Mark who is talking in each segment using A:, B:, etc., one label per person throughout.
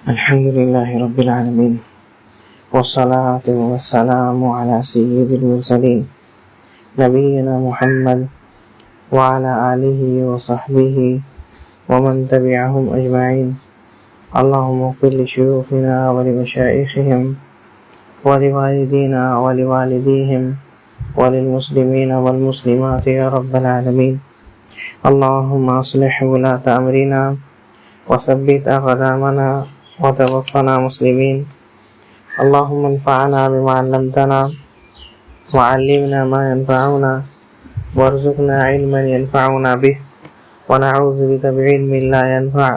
A: الحمد لله رب العالمين والصلاة والسلام على سيد المرسلين نبينا محمد وعلى آله وصحبه ومن تبعهم أجمعين. اللهم اغفر لشيوخنا ولمشايخهم ولوالدينا ولوالديهم وللمسلمين والمسلمات يا رب العالمين. اللهم أصلح ولاة أمرنا وثبت أقدامنا وتوفنا مسلمين. اللهم انفعنا بما علمتنا وعلمنا ما ينفعنا وارزقنا علما ينفعنا به ونعوذ بك بعلم لا ينفع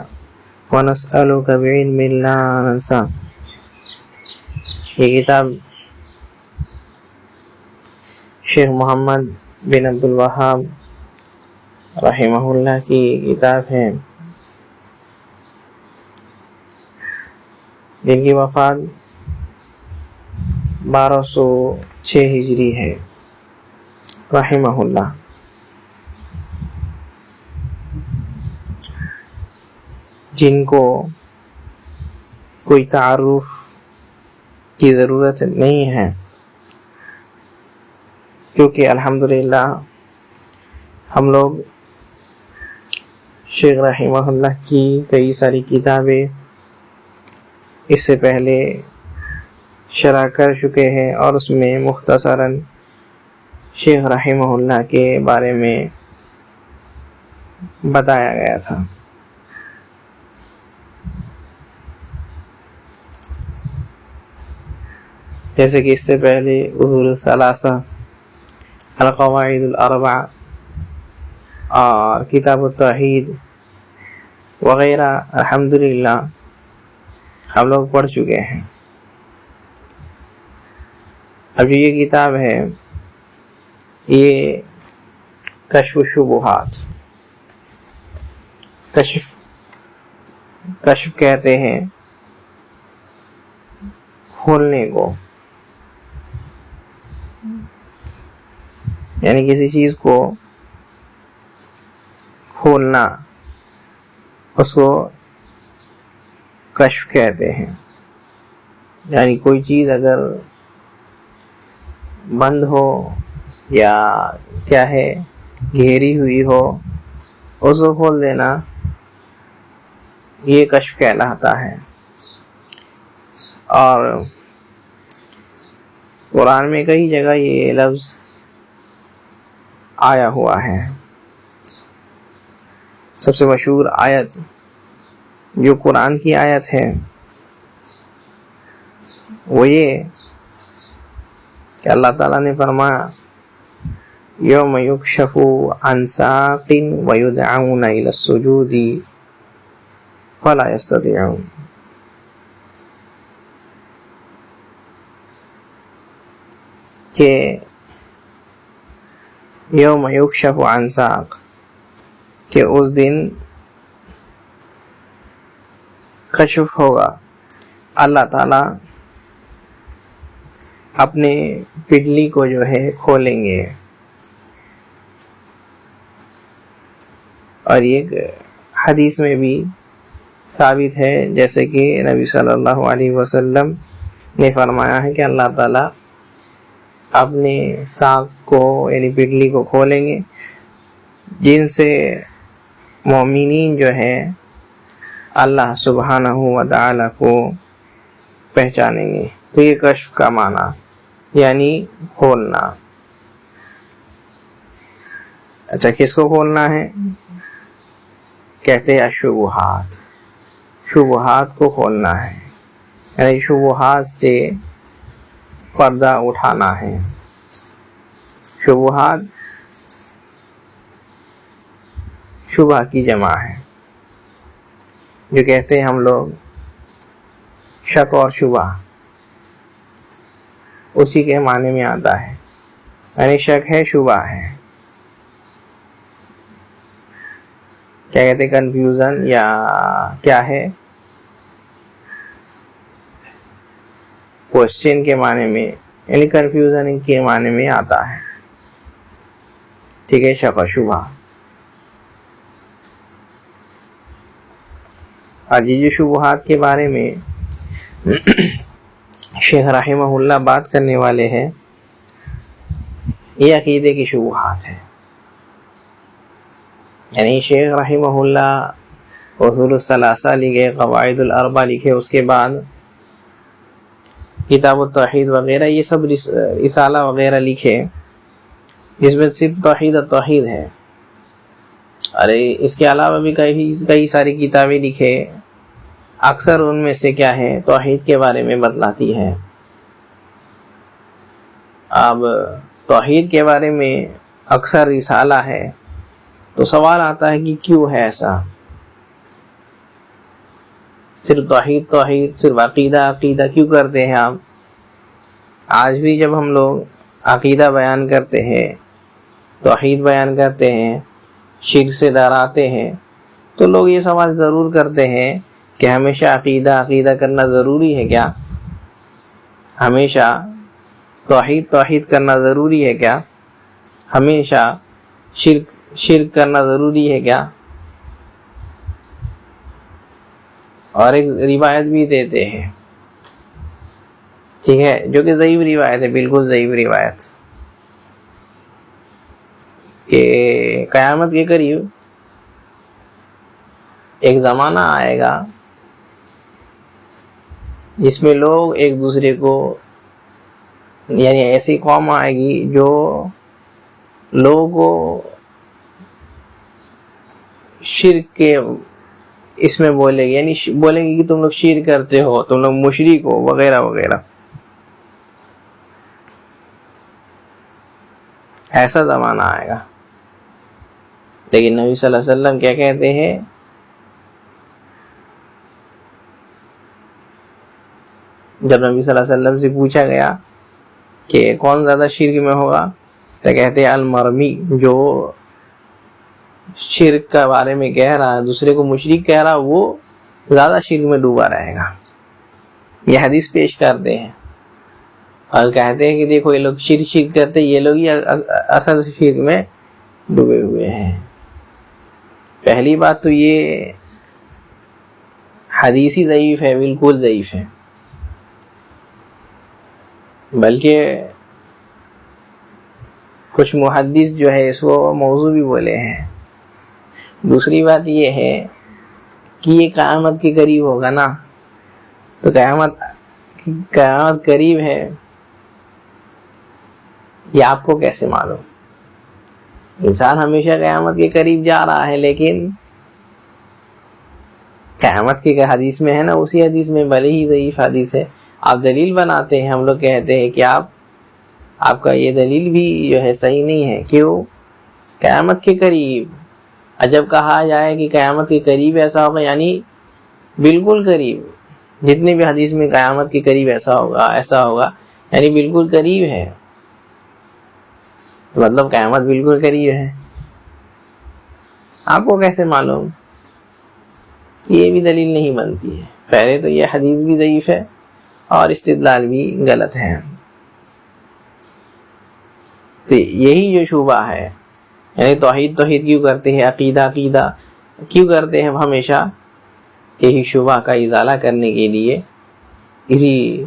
A: ونسألك بعلم لا ننسى. یہ کتاب شیخ محمد بن عبدالوہاب رحمہ اللہ کی کتاب ہے، جن کی وفات 1206 ہجری ہے رحمہ اللہ. جن کو کوئی تعارف کی ضرورت نہیں ہے، کیونکہ الحمدللہ ہم لوگ شیخ رحمہ اللہ کی کئی ساری کتابیں اس سے پہلے شرح کر چکے ہیں، اور اس میں مختصراً شیخ رحمہ اللہ کے بارے میں بتایا گیا تھا. جیسے کہ اس سے پہلے اصول الثلاثہ، القواعد الاربع اور کتاب التوحید وغیرہ الحمدللہ ہم لوگ پڑھ چکے ہیں. اب جو یہ کتاب ہے یہ کشف الشبہات، کشف کہتے ہیں کھولنے کو، یعنی کسی چیز کو کھولنا، اس کو کشف کہتے ہیں. یعنی کوئی چیز اگر بند ہو یا کیا ہے گھیری ہوئی ہو، اس کو کھول دینا، یہ کشف کہلاتا ہے. اور قرآن میں کئی جگہ یہ لفظ آیا ہوا ہے. سب سے مشہور آیت جو قرآن کی آیت ہے وہ یہ کہ اللہ تعالیٰ نے فرمایا یوم یکشف عن ساق ویدعون الی السجود فلا یستطیعون. کہ یوم یکشف عن ساق، کہ اس دن کشف ہوگا، اللہ تعالیٰ اپنے پڈلی کو جو ہے کھولیں گے. اور ایک حدیث میں بھی ثابت ہے، جیسے کہ نبی صلی اللہ علیہ وسلم نے فرمایا ہے کہ اللہ تعالیٰ اپنے ساق کو یعنی پڈلی کو کھولیں گے، جن سے مومنین جو ہے اللہ سبحانہ و تعالی کو پہچانیں گے. تو یہ کشف کا معنی یعنی کھولنا. اچھا، کس کو کھولنا ہے؟ کہتے ہیں شبہات، شبہات کو کھولنا ہے، یعنی شبہات سے پردہ اٹھانا ہے. شبہات شبہ کی جمع ہے، جو کہتے ہیں ہم لوگ شک اور شبہ، اسی کے معنی میں آتا ہے. یعنی شک ہے، شبہ ہے، کیا کہتے ہیں کنفیوژن یا کیا ہے، کوشچن کے معنی میں، یعنی کنفیوژن کے معنی میں آتا ہے. ٹھیک ہے، شک و شبہ. آج یہ جو شبہات کے بارے میں شیخ رحمہ اللہ بات کرنے والے ہیں، یہ عقیدے کی شبہات ہیں. یعنی شیخ رحمہ اللہ اصول الثلاثہ لکھے، قواعد الاربع لکھے، اس کے بعد کتاب التوحید وغیرہ، یہ سب رسالہ وغیرہ لکھے جس میں صرف توحید اور توحید ہے. ارے اس کے علاوہ بھی کئی ساری کتابیں لکھے، اکثر ان میں سے کیا ہے، توحید کے بارے میں بتلاتی ہے. اب توحید کے بارے میں اکثر رسالہ ہے، تو سوال آتا ہے کہ کیوں ہے ایسا؟ صرف توحید، صرف عقیدہ کیوں کرتے ہیں آپ؟ آج بھی جب ہم لوگ عقیدہ بیان کرتے ہیں، توحید بیان کرتے ہیں، شرک سے ڈراتے ہیں، تو لوگ یہ سوال ضرور کرتے ہیں کہ ہمیشہ عقیدہ کرنا ضروری ہے کیا؟ ہمیشہ توحید کرنا ضروری ہے کیا؟ ہمیشہ شرک کرنا ضروری ہے کیا؟ اور ایک روایت بھی دیتے ہیں، ٹھیک ہے، جو کہ ضعیف روایت ہے، بالکل ضعیف روایت، کہ قیامت کے قریب ایک زمانہ آئے گا جس میں لوگ ایک دوسرے کو، یعنی ایسی قوم آئے گی جو لوگوں کو شرک کے اس میں بولے گی، یعنی بولیں گے کہ تم لوگ شرک کرتے ہو، تم لوگ مشرک ہو، وغیرہ وغیرہ. ایسا زمانہ آئے گا. لیکن نبی صلی اللہ علیہ وسلم کیا کہتے ہیں؟ جب نبی صلی اللہ علیہ وسلم سے پوچھا گیا کہ کون زیادہ شرک میں ہوگا، تو کہتے ہیں المرمی، جو شرک کے بارے میں کہہ رہا ہے، دوسرے کو مشرک کہہ رہا، وہ زیادہ شرک میں ڈوبا رہے گا. یہ حدیث پیش کرتے ہیں اور کہتے ہیں کہ دیکھو یہ لوگ شرک کرتے، یہ لوگ ہی اصل شرک میں ڈوبے ہوئے ہیں. پہلی بات تو یہ حدیثی ضعیف ہے، بالکل ضعیف ہے، بلکہ کچھ محدث جو ہے اس کو موضوع بھی بولے ہیں. دوسری بات یہ ہے کہ یہ قیامت کے قریب ہوگا نا، تو قیامت قریب ہے یہ آپ کو کیسے معلوم؟ انسان ہمیشہ قیامت کے قریب جا رہا ہے، لیکن قیامت کی حدیث میں ہے نا، اسی حدیث میں بھلے ہی ضعیف حدیث ہے، آپ دلیل بناتے ہیں، ہم لوگ کہتے ہیں کہ آپ کا یہ دلیل بھی جو ہے صحیح نہیں ہے. کیوں؟ قیامت کے قریب. جب کہا جائے کہ قیامت کے قریب ایسا ہوگا، یعنی بالکل قریب. جتنے بھی حدیث میں قیامت کے قریب ایسا ہوگا یعنی بالکل قریب ہے، مطلب قیامت بالکل قریب ہے. آپ کو کیسے معلوم؟ یہ بھی دلیل نہیں بنتی ہے. پہلے تو یہ حدیث بھی ضعیف ہے اور استدلال بھی غلط ہے. تو یہی جو شبہ ہے، یعنی توحید کیوں کرتے ہیں، عقیدہ کیوں کرتے ہیں ہمیشہ، یہی شبہ کا ازالہ کرنے کے لیے، اسی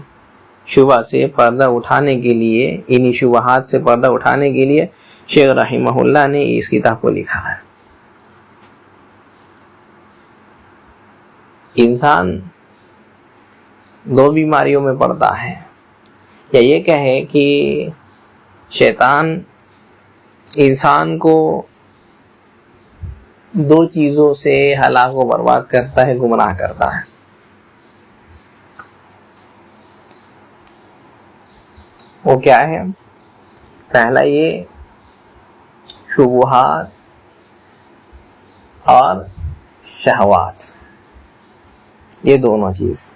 A: شبہ سے پردہ اٹھانے کے لیے، انہی شبہات سے پردہ اٹھانے کے لیے شیخ رحمہ اللہ نے اس کتاب کو لکھا ہے. انسان دو بیماریوں میں پڑتا ہے، یا یہ کہے کہ شیطان انسان کو دو چیزوں سے ہلاک و برباد کرتا ہے، گمراہ کرتا ہے. وہ کیا ہے؟ پہلا یہ شبہات اور شہوات، یہ دونوں چیز،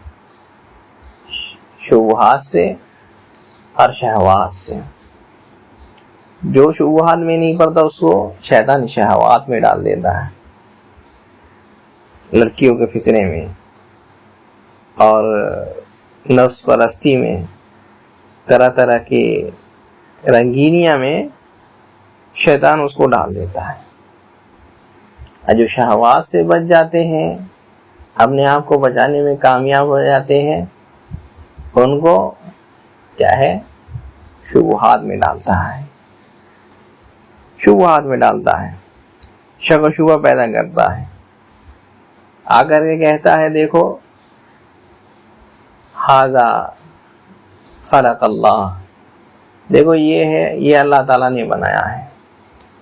A: شبہات سے اور شہوات سے. جو شبہات میں نہیں پڑتا اس کو شیطان شہوات میں ڈال دیتا ہے، لڑکیوں کے فتنے میں اور نفس پرستی میں، طرح طرح کی رنگینیاں میں شیطان اس کو ڈال دیتا ہے. اور جو شہوات سے بچ جاتے ہیں اپنے آپ کو بچانے میں کامیاب ہو جاتے ہیں ان کو کیا ہے شبہات میں ڈالتا ہے، شبہات میں ڈالتا ہے، شک و شبہ پیدا کرتا ہے، آ کر کے کہتا ہے دیکھو ھذا خلق اللہ، دیکھو یہ ہے، یہ اللہ تعالیٰ نے بنایا ہے،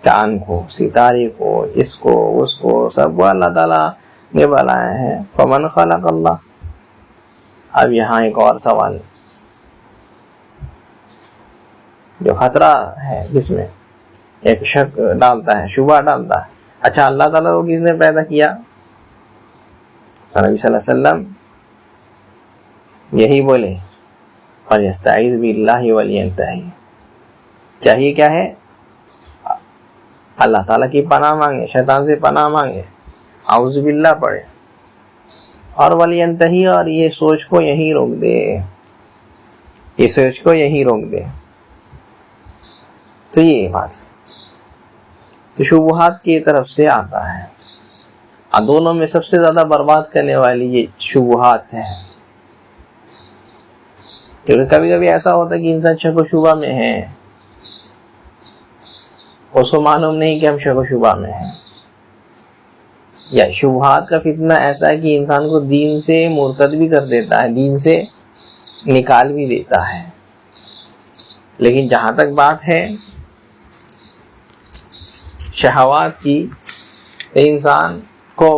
A: چاند کو، ستارے کو، اس کو اس کو، سب کو اللہ تعالیٰ نے بنایا ہے۔ فمن خلق اللہ۔ اب یہاں ایک اور سوال جو خطرہ ہے، جس میں ایک شک ڈالتا ہے، شبہ ڈالتا ہے، اچھا اللہ تعالیٰ کو کس نے پیدا کیا؟ نبی صلی اللہ علیہ وسلم یہی بولے، فَلْيَسْتَعِذْ بِاللَّهِ وَلْيَنْتَهِ، چاہیے کیا ہے؟ اللہ تعالیٰ کی پناہ مانگے، شیطان سے پناہ مانگے، اعوذ باللہ پڑھے، اور وَلْيَنْتَهِ، اور یہ سوچ کو یہیں روک دے، یہ سوچ کو یہیں روک دے۔ تو یہ بات تو شبہات کی طرف سے آتا ہے، اور دونوں میں سب سے زیادہ برباد کرنے والی یہ شبہات ہے، کیونکہ کبھی کبھی ایسا ہوتا ہے کہ انسان شک و شبہ میں ہے، اس کو معلوم نہیں کہ ہم شک و شبہ میں ہیں، یا شبہات کا فتنہ ایسا ہے کہ انسان کو دین سے مرتد بھی کر دیتا ہے، دین سے نکال بھی دیتا ہے۔ لیکن جہاں تک بات ہے شہوات کی، انسان کو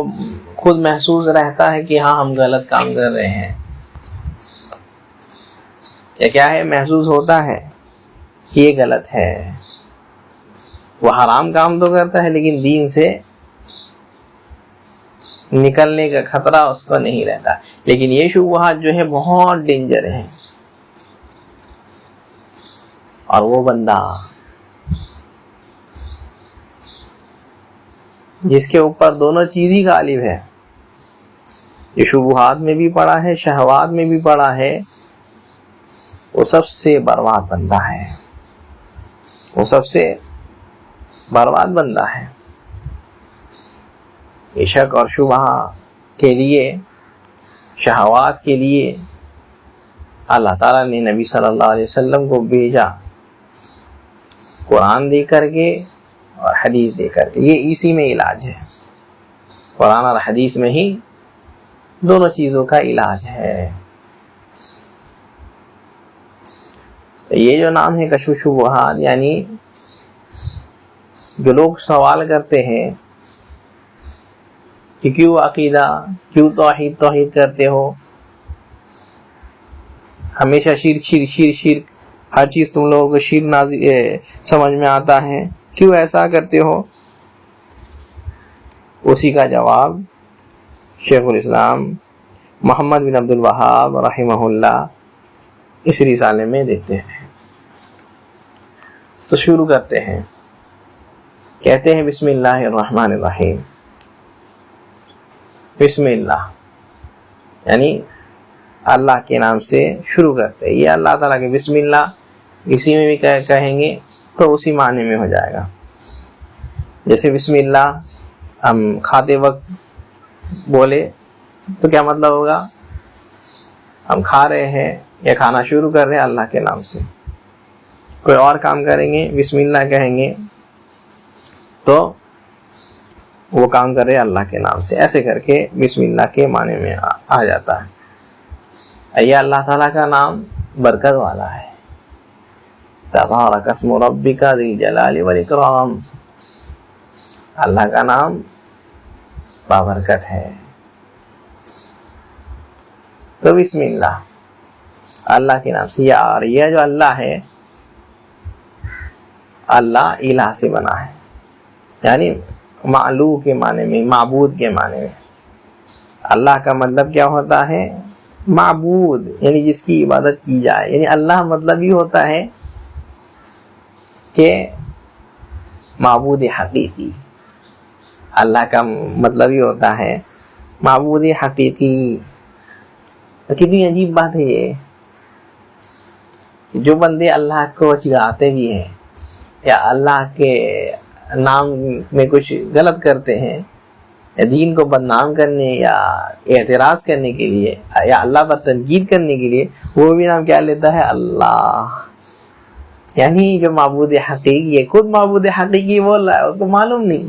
A: خود محسوس رہتا ہے کہ ہاں ہم غلط کام کر رہے ہیں، یا کیا ہے محسوس ہوتا ہے کہ یہ غلط ہے، وہ حرام کام تو کرتا ہے لیکن دین سے نکلنے کا خطرہ اس کو نہیں رہتا۔ لیکن یہ شبہات جو ہے بہت ڈینجر ہیں، اور وہ بندہ جس کے اوپر دونوں چیز ہی غالب ہے، یہ شبہات میں بھی پڑا ہے، شہوات میں بھی پڑا ہے، وہ سب سے برباد بندہ ہے، وہ سب سے برباد بندہ ہے۔ یہ شک اور شبہ کے لیے، شہوات کے لیے اللہ تعالیٰ نے نبی صلی اللہ علیہ وسلم کو بھیجا، قرآن دے کر کے اور حدیث دے کر کے، یہ اسی میں علاج ہے، قرآن اور حدیث میں ہی دونوں چیزوں کا علاج ہے۔ یہ جو نام ہے کشف شبہات، یعنی جو لوگ سوال کرتے ہیں کہ کیوں عقیدہ، کیوں توحید کرتے ہو، ہمیشہ شرک شرک شرک شرک، ہر چیز تم لوگوں کو شرک سمجھ میں آتا ہے، کیوں ایسا کرتے ہو؟ اسی کا جواب شیخ الاسلام محمد بن عبد الوہاب رحمہ اللہ اس رسالے میں دیتے ہیں۔ تو شروع کرتے ہیں، کہتے ہیں بسم اللہ الرحمن الرحیم۔ بسم اللہ یعنی اللہ کے نام سے شروع کرتے ہیں، یہ اللہ تعالیٰ کے بسم اللہ اسی میں بھی کہیں گے تو اسی معنی میں ہو جائے گا۔ جیسے بسم اللہ ہم کھاتے وقت بولے تو کیا مطلب ہوگا؟ ہم کھا رہے ہیں یا کھانا شروع کر رہے ہیں اللہ کے نام سے۔ کوئی اور کام کریں گے بسم اللہ کہیں گے تو وہ کام کر رہے اللہ کے نام سے، ایسے کر کے بسم اللہ کے معنی میں آ جاتا ہے۔ یہ اللہ تعالیٰ کا نام برکت والا ہے، تبارک اسم ربک ذی الجلال والاکرام، اللہ کا نام بابرکت ہے۔ تو بسم اللہ اللہ کے نام سے، یہ جو اللہ ہے، اللہ الہ سے بنا ہے، یعنی معلو کے معنی میں، معبود کے معنی میں۔ اللہ کا مطلب کیا ہوتا ہے؟ معبود، یعنی جس کی عبادت کی جائے، یعنی اللہ مطلب یہ ہوتا ہے کہ معبود حقیقی، اللہ کا مطلب یہ ہوتا ہے معبود حقیقی۔ کتنی عجیب بات ہے یہ، جو بندے اللہ کو چڑھاتے بھی ہیں یا اللہ کے نام میں کچھ غلط کرتے ہیں، دین کو بدنام کرنے یا اعتراض کرنے کے لیے یا اللہ پر تنقید کرنے کے لیے وہ بھی نام کیا لیتا ہے؟ اللہ. یعنی جو معبود حقیقی ہے، خود معبود حقیقی بول رہا ہے، اس کو معلوم نہیں،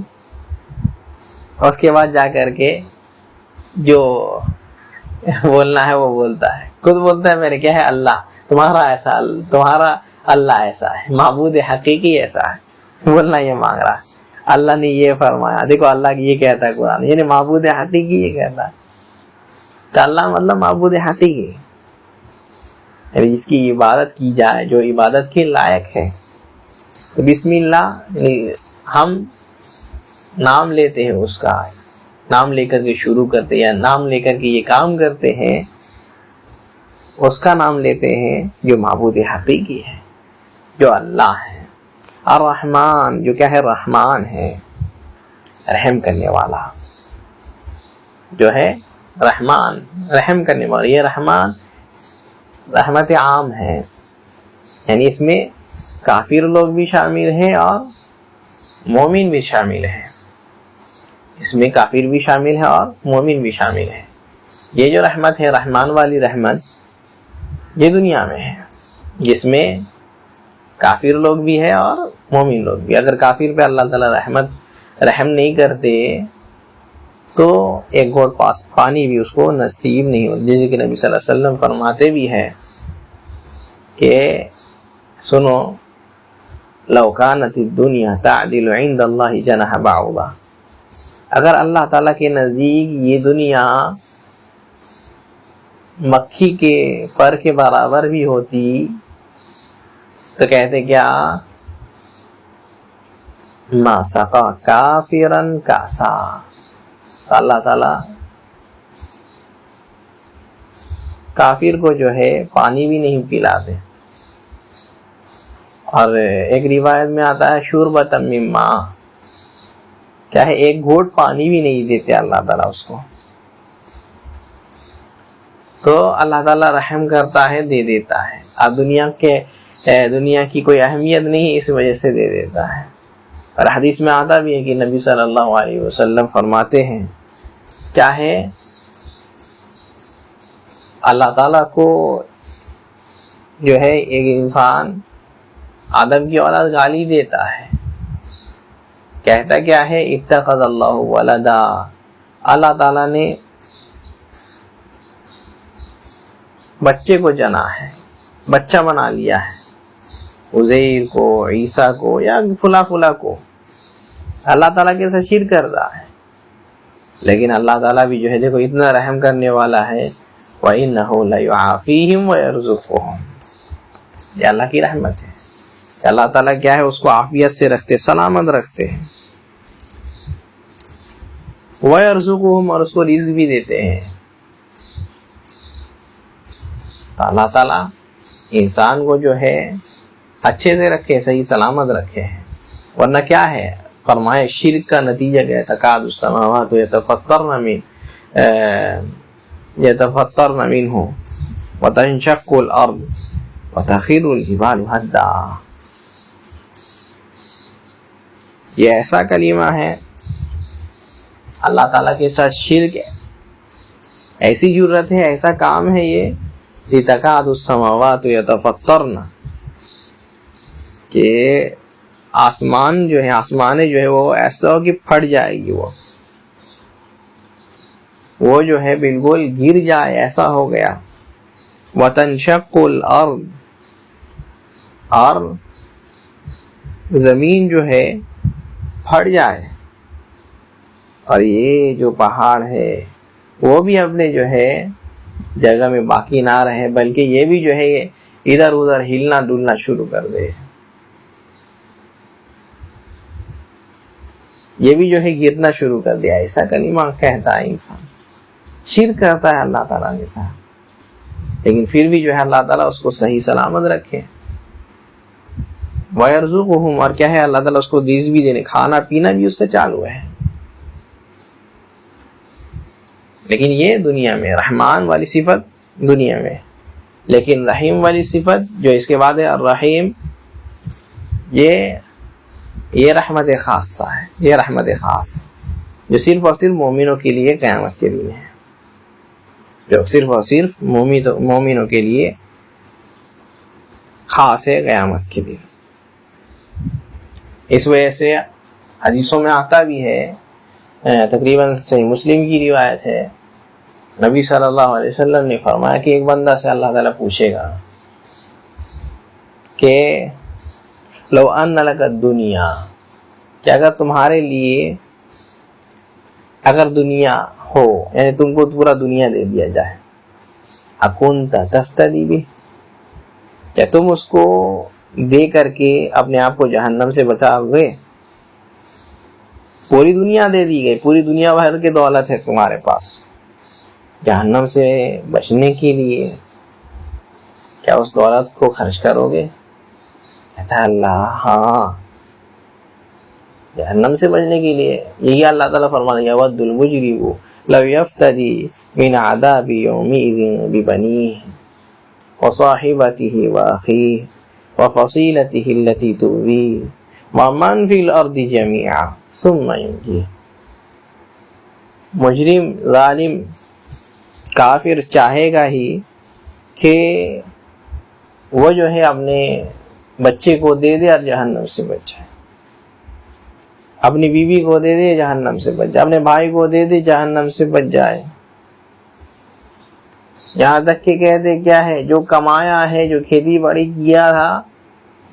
A: اور اس کے بعد جا کر کے جو بولنا ہے وہ بولتا ہے. خود بولتا ہے میرے کیا ہے اللہ، تمہارا ایسا، تمہارا اللہ ایسا ہے، معبود حقیقی ایسا ہے، بولنا یہ مانگ رہا ہے اللہ نے یہ فرمایا. دیکھو اللہ کی یہ کہتا ہے قرآن، یعنی معبود حقیقی یہ کہتا ہے. تو اللہ مطلب معبود حقیقی، یعنی جس کی عبادت کی جائے، جو عبادت کے لائق ہے. تو بسم اللہ ہم نام لیتے ہیں، اس کا نام لے کر کے شروع کرتے ہیں یا نام لے کر کے یہ کام کرتے ہیں، اس کا نام لیتے ہیں جو معبود حقیقی ہے، جو اللہ ہے. الرحمن جو کیا ہے؟ رحمان ہے، رحم کرنے والا جو ہے، رحمان رحم کرنے والا. یہ رحمان رحمت عام ہے، یعنی اس میں کافر لوگ بھی شامل ہیں اور مومن بھی شامل ہیں. اس میں کافر بھی شامل ہے اور مومن بھی شامل ہے. یہ جو رحمت ہے، رحمان والی رحمت، یہ دنیا میں ہے، جس میں کافر لوگ بھی ہے اور مومن لوگ بھی. اگر کافر پہ اللہ تعالیٰ رحم نہیں کرتے تو ایک گھونٹ پانی بھی اس کو نصیب نہیں ہوتا. جیسے کہ نبی صلی اللہ علیہ وسلم فرماتے بھی ہیں کہ سنو، لو کانت الدنیا تعدل عند اللہ جناح بعوضہ، اگر اللہ تعالیٰ کے نزدیک یہ دنیا مکھی کے پر کے برابر بھی ہوتی تو کہتے کیا؟ ما سقا کافرن کاسا. تو اللہ تعالیٰ کافر کو جو ہے پانی بھی نہیں پلاتے. اور ایک روایت میں آتا ہے شربۃ من ماء، کیا ہے؟ ایک گھونٹ پانی بھی نہیں دیتے اللہ تعالیٰ اس کو. تو اللہ تعالیٰ رحم کرتا ہے، دے دیتا ہے. اب دنیا کی کوئی اہمیت نہیں، اس وجہ سے دے دیتا ہے. اور حدیث میں آتا بھی ہے کہ نبی صلی اللہ علیہ وسلم فرماتے ہیں کیا ہے؟ اللہ تعالیٰ کو جو ہے ایک انسان آدم کی اولاد گالی دیتا ہے، کہتا کیا ہے؟ اتخذ اللہ ولدا، اللہ تعالیٰ نے بچے کو جنا ہے، بچہ بنا لیا ہے، عزیر کو، عیسیٰ کو یا فلاں کو. اللہ تعالیٰ کے ساتھ شرک کر رہا ہے. لیکن اللہ تعالیٰ بھی جو ہے دیکھو اتنا رحم کرنے والا ہے. وَإِنَّهُ لَيُعَافِيهِمْ وَيَرْزُقُهُمْ، یہ اللہ کی رحمت ہے کہ اللہ تعالیٰ کیا ہے؟ اس کو عافیت سے رکھتے، سلامت رکھتے ہیں. وَيَرْزُقُهُمْ، اور اس کو رزق بھی دیتے ہیں. تو اللہ تعالیٰ انسان کو جو ہے اچھے سے رکھے، صحیح سلامت رکھے ہیں. ورنہ کیا ہے؟ فرمائے شرک کا نتیجہ کیا ہے؟ تکاد السماوات یتفطرن منہ وتنشق الارض وتخر الجبال ہدا. یہ ایسا کلمہ ہے، اللہ تعالیٰ کے ساتھ شرک ہے، ایسی جرت ہے، ایسا کام ہے یہ کہ تکاد السماوات یتفطرن، کہ آسمان جو ہے، آسمانیں جو ہے وہ ایسا ہو کہ پھٹ جائے گی، وہ جو ہے بالکل گر جائے، ایسا ہو گیا. وَتَنشَقُّ الْأَرْض، اور زمین جو ہے پھٹ جائے. اور یہ جو پہاڑ ہے وہ بھی اپنے جو ہے جگہ میں باقی نہ رہے، بلکہ یہ بھی جو ہے ادھر ادھر ہلنا ڈلنا شروع کر دے. یہ بھی جو ہے گرنا شروع کر دیا. ایسا کلمہ کہتا ہے انسان، شرک کرتا ہے اللہ تعالیٰ کے ساتھ، لیکن پھر بھی جو ہے اللہ تعالیٰ اس کو صحیح سلامت رکھے. وَيَرْزُقُهُمْ، اور کیا ہے؟ اللہ تعالیٰ اس کو رزق بھی دینے، کھانا پینا بھی اس کا چالو ہے. لیکن یہ دنیا میں رحمان والی صفت دنیا میں، لیکن رحیم والی صفت جو اس کے بعد ہے الرحیم، یہ رحمت خاصہ ہے، یہ رحمت خاص ہے. جو صرف اور صرف مومنوں کے لیے قیامت کے دن ہے، جو صرف اور صرف مومنوں کے لیے خاص ہے قیامت کے دن۔ اس وجہ سے حدیثوں میں آتا بھی ہے، تقریباً صحیح مسلم کی روایت ہے، نبی صلی اللہ علیہ وسلم نے فرمایا کہ ایک بندہ سے اللہ تعالیٰ پوچھے گا کہ لو ان لک الدنیا، کہ اگر تمہارے لیے اگر دنیا ہو، یعنی تم کو پورا دنیا دے دیا جائے، اکنت تفتدی بہ، کیا تم اس کو دے کر کے اپنے آپ کو جہنم سے بچاؤ گے؟ پوری دنیا دے دی گئی، پوری دنیا بھر کی دولت ہے تمہارے پاس، جہنم سے بچنے کے لیے کیا اس دولت کو خرچ کرو گے؟ کہتا ہے اللہ ہاں، جہنم سے بچنے کے لیے۔ یہی اللہ تعالیٰ فرماتا ہے یود المجرم لو یفتدی من عذاب یومئذ ببنیہ وصاحبتہ واخیہ وفصیلتہ التی تؤویہ ومن فی الارض جمیعا ثم ینجیہ۔ مجرم، ظالم، کافر چاہے گا ہی کہ وہ جو ہے اپنے بچے کو دے دے اور جہنم سے بچ جائے، اپنی بیوی کو دے دے جہنم سے بچ جائے، اپنے بھائی کو دے دے جہنم سے بچ جائے، یہاں تک کہ کہتے کیا ہے، جو کمایا ہے، جو کھیتی باڑی کیا تھا،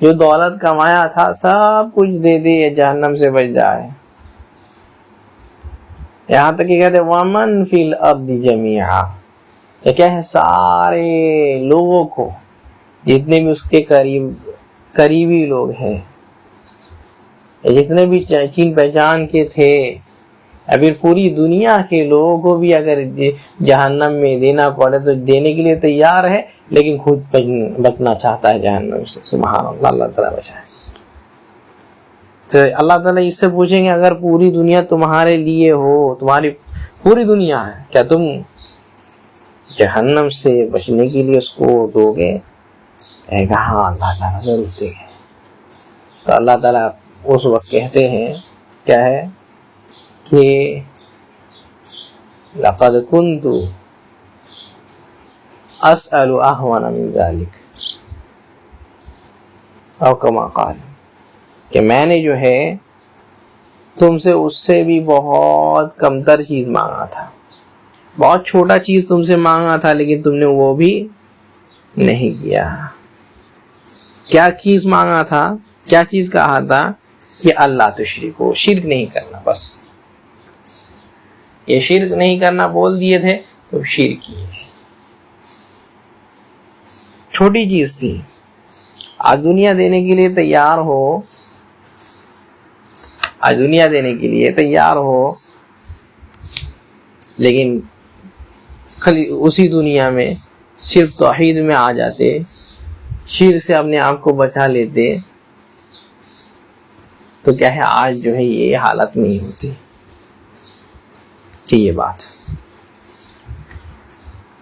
A: جو دولت کمایا تھا، سب کچھ دے دے جہنم سے بچ جائے۔ یہاں تک کہ کہتے وَمَن فِي الْأَرْضِ جَمِيعًا، یہ کیا ہے، سارے لوگوں کو، جتنے بھی اس کے قریبی لوگ ہیں، جتنے بھی چین پہچان کے تھے، پھر پوری دنیا کے لوگوں کو بھی اگر جہنم میں دینا پڑے تو دینے کے لیے تیار ہے، لیکن خود بچنا چاہتا ہے جہنم سے۔ سبحان اللہ، اللہ تعالیٰ بچائے۔ تو اللہ تعالیٰ اس سے پوچھیں گے اگر پوری دنیا تمہارے لیے ہو، تمہاری پوری دنیا ہے، کیا تم جہنم سے بچنے کے لیے اس کو دو گے؟ کہے گا ہاں اللہ تعالیٰ ضرور دے گے۔ تو اللہ تعالیٰ اس وقت کہتے ہیں کیا ہے کہ لقد كنت اسأل اهون من ذلك، او کما قال، کہ میں نے جو ہے تم سے اس سے بھی بہت کمتر چیز مانگا تھا، بہت چھوٹا چیز تم سے مانگا تھا، لیکن تم نے وہ بھی نہیں کیا۔ کیا چیز مانگا تھا، کیا چیز کہا تھا کہ اللہ تشرکو، شرک نہیں کرنا، بس یہ شرک نہیں کرنا بول دیے تھے تو شرک کیے، چھوٹی چیز تھی۔ آج دنیا دینے کے لیے تیار ہو، آج دنیا دینے کے لیے تیار ہو، لیکن خالی اسی دنیا میں صرف توحید میں آ جاتے، شرک سے اپنے آپ کو بچا لیتے، تو کیا ہے آج جو ہے یہ حالت نہیں ہوتی کہ یہ بات۔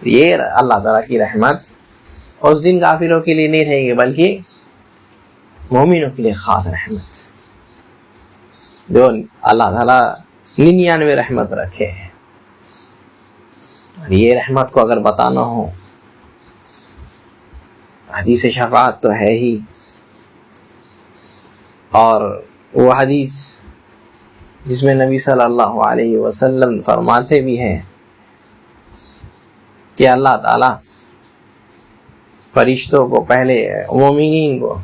A: یہ اللہ تعالیٰ کی رحمت اس دن کافروں کے لیے نہیں رہے گی، بلکہ مومنوں کے لیے خاص رحمت، جو اللہ تعالیٰ 99 رحمت رکھے ہیں۔ اور یہ رحمت کو اگر بتانا ہو، حدیث شفاعت تو ہے ہی، اور وہ حدیث جس میں نبی صلی اللہ علیہ وسلم فرماتے بھی ہیں کہ اللہ تعالیٰ فرشتوں کو، پہلے مومنین کو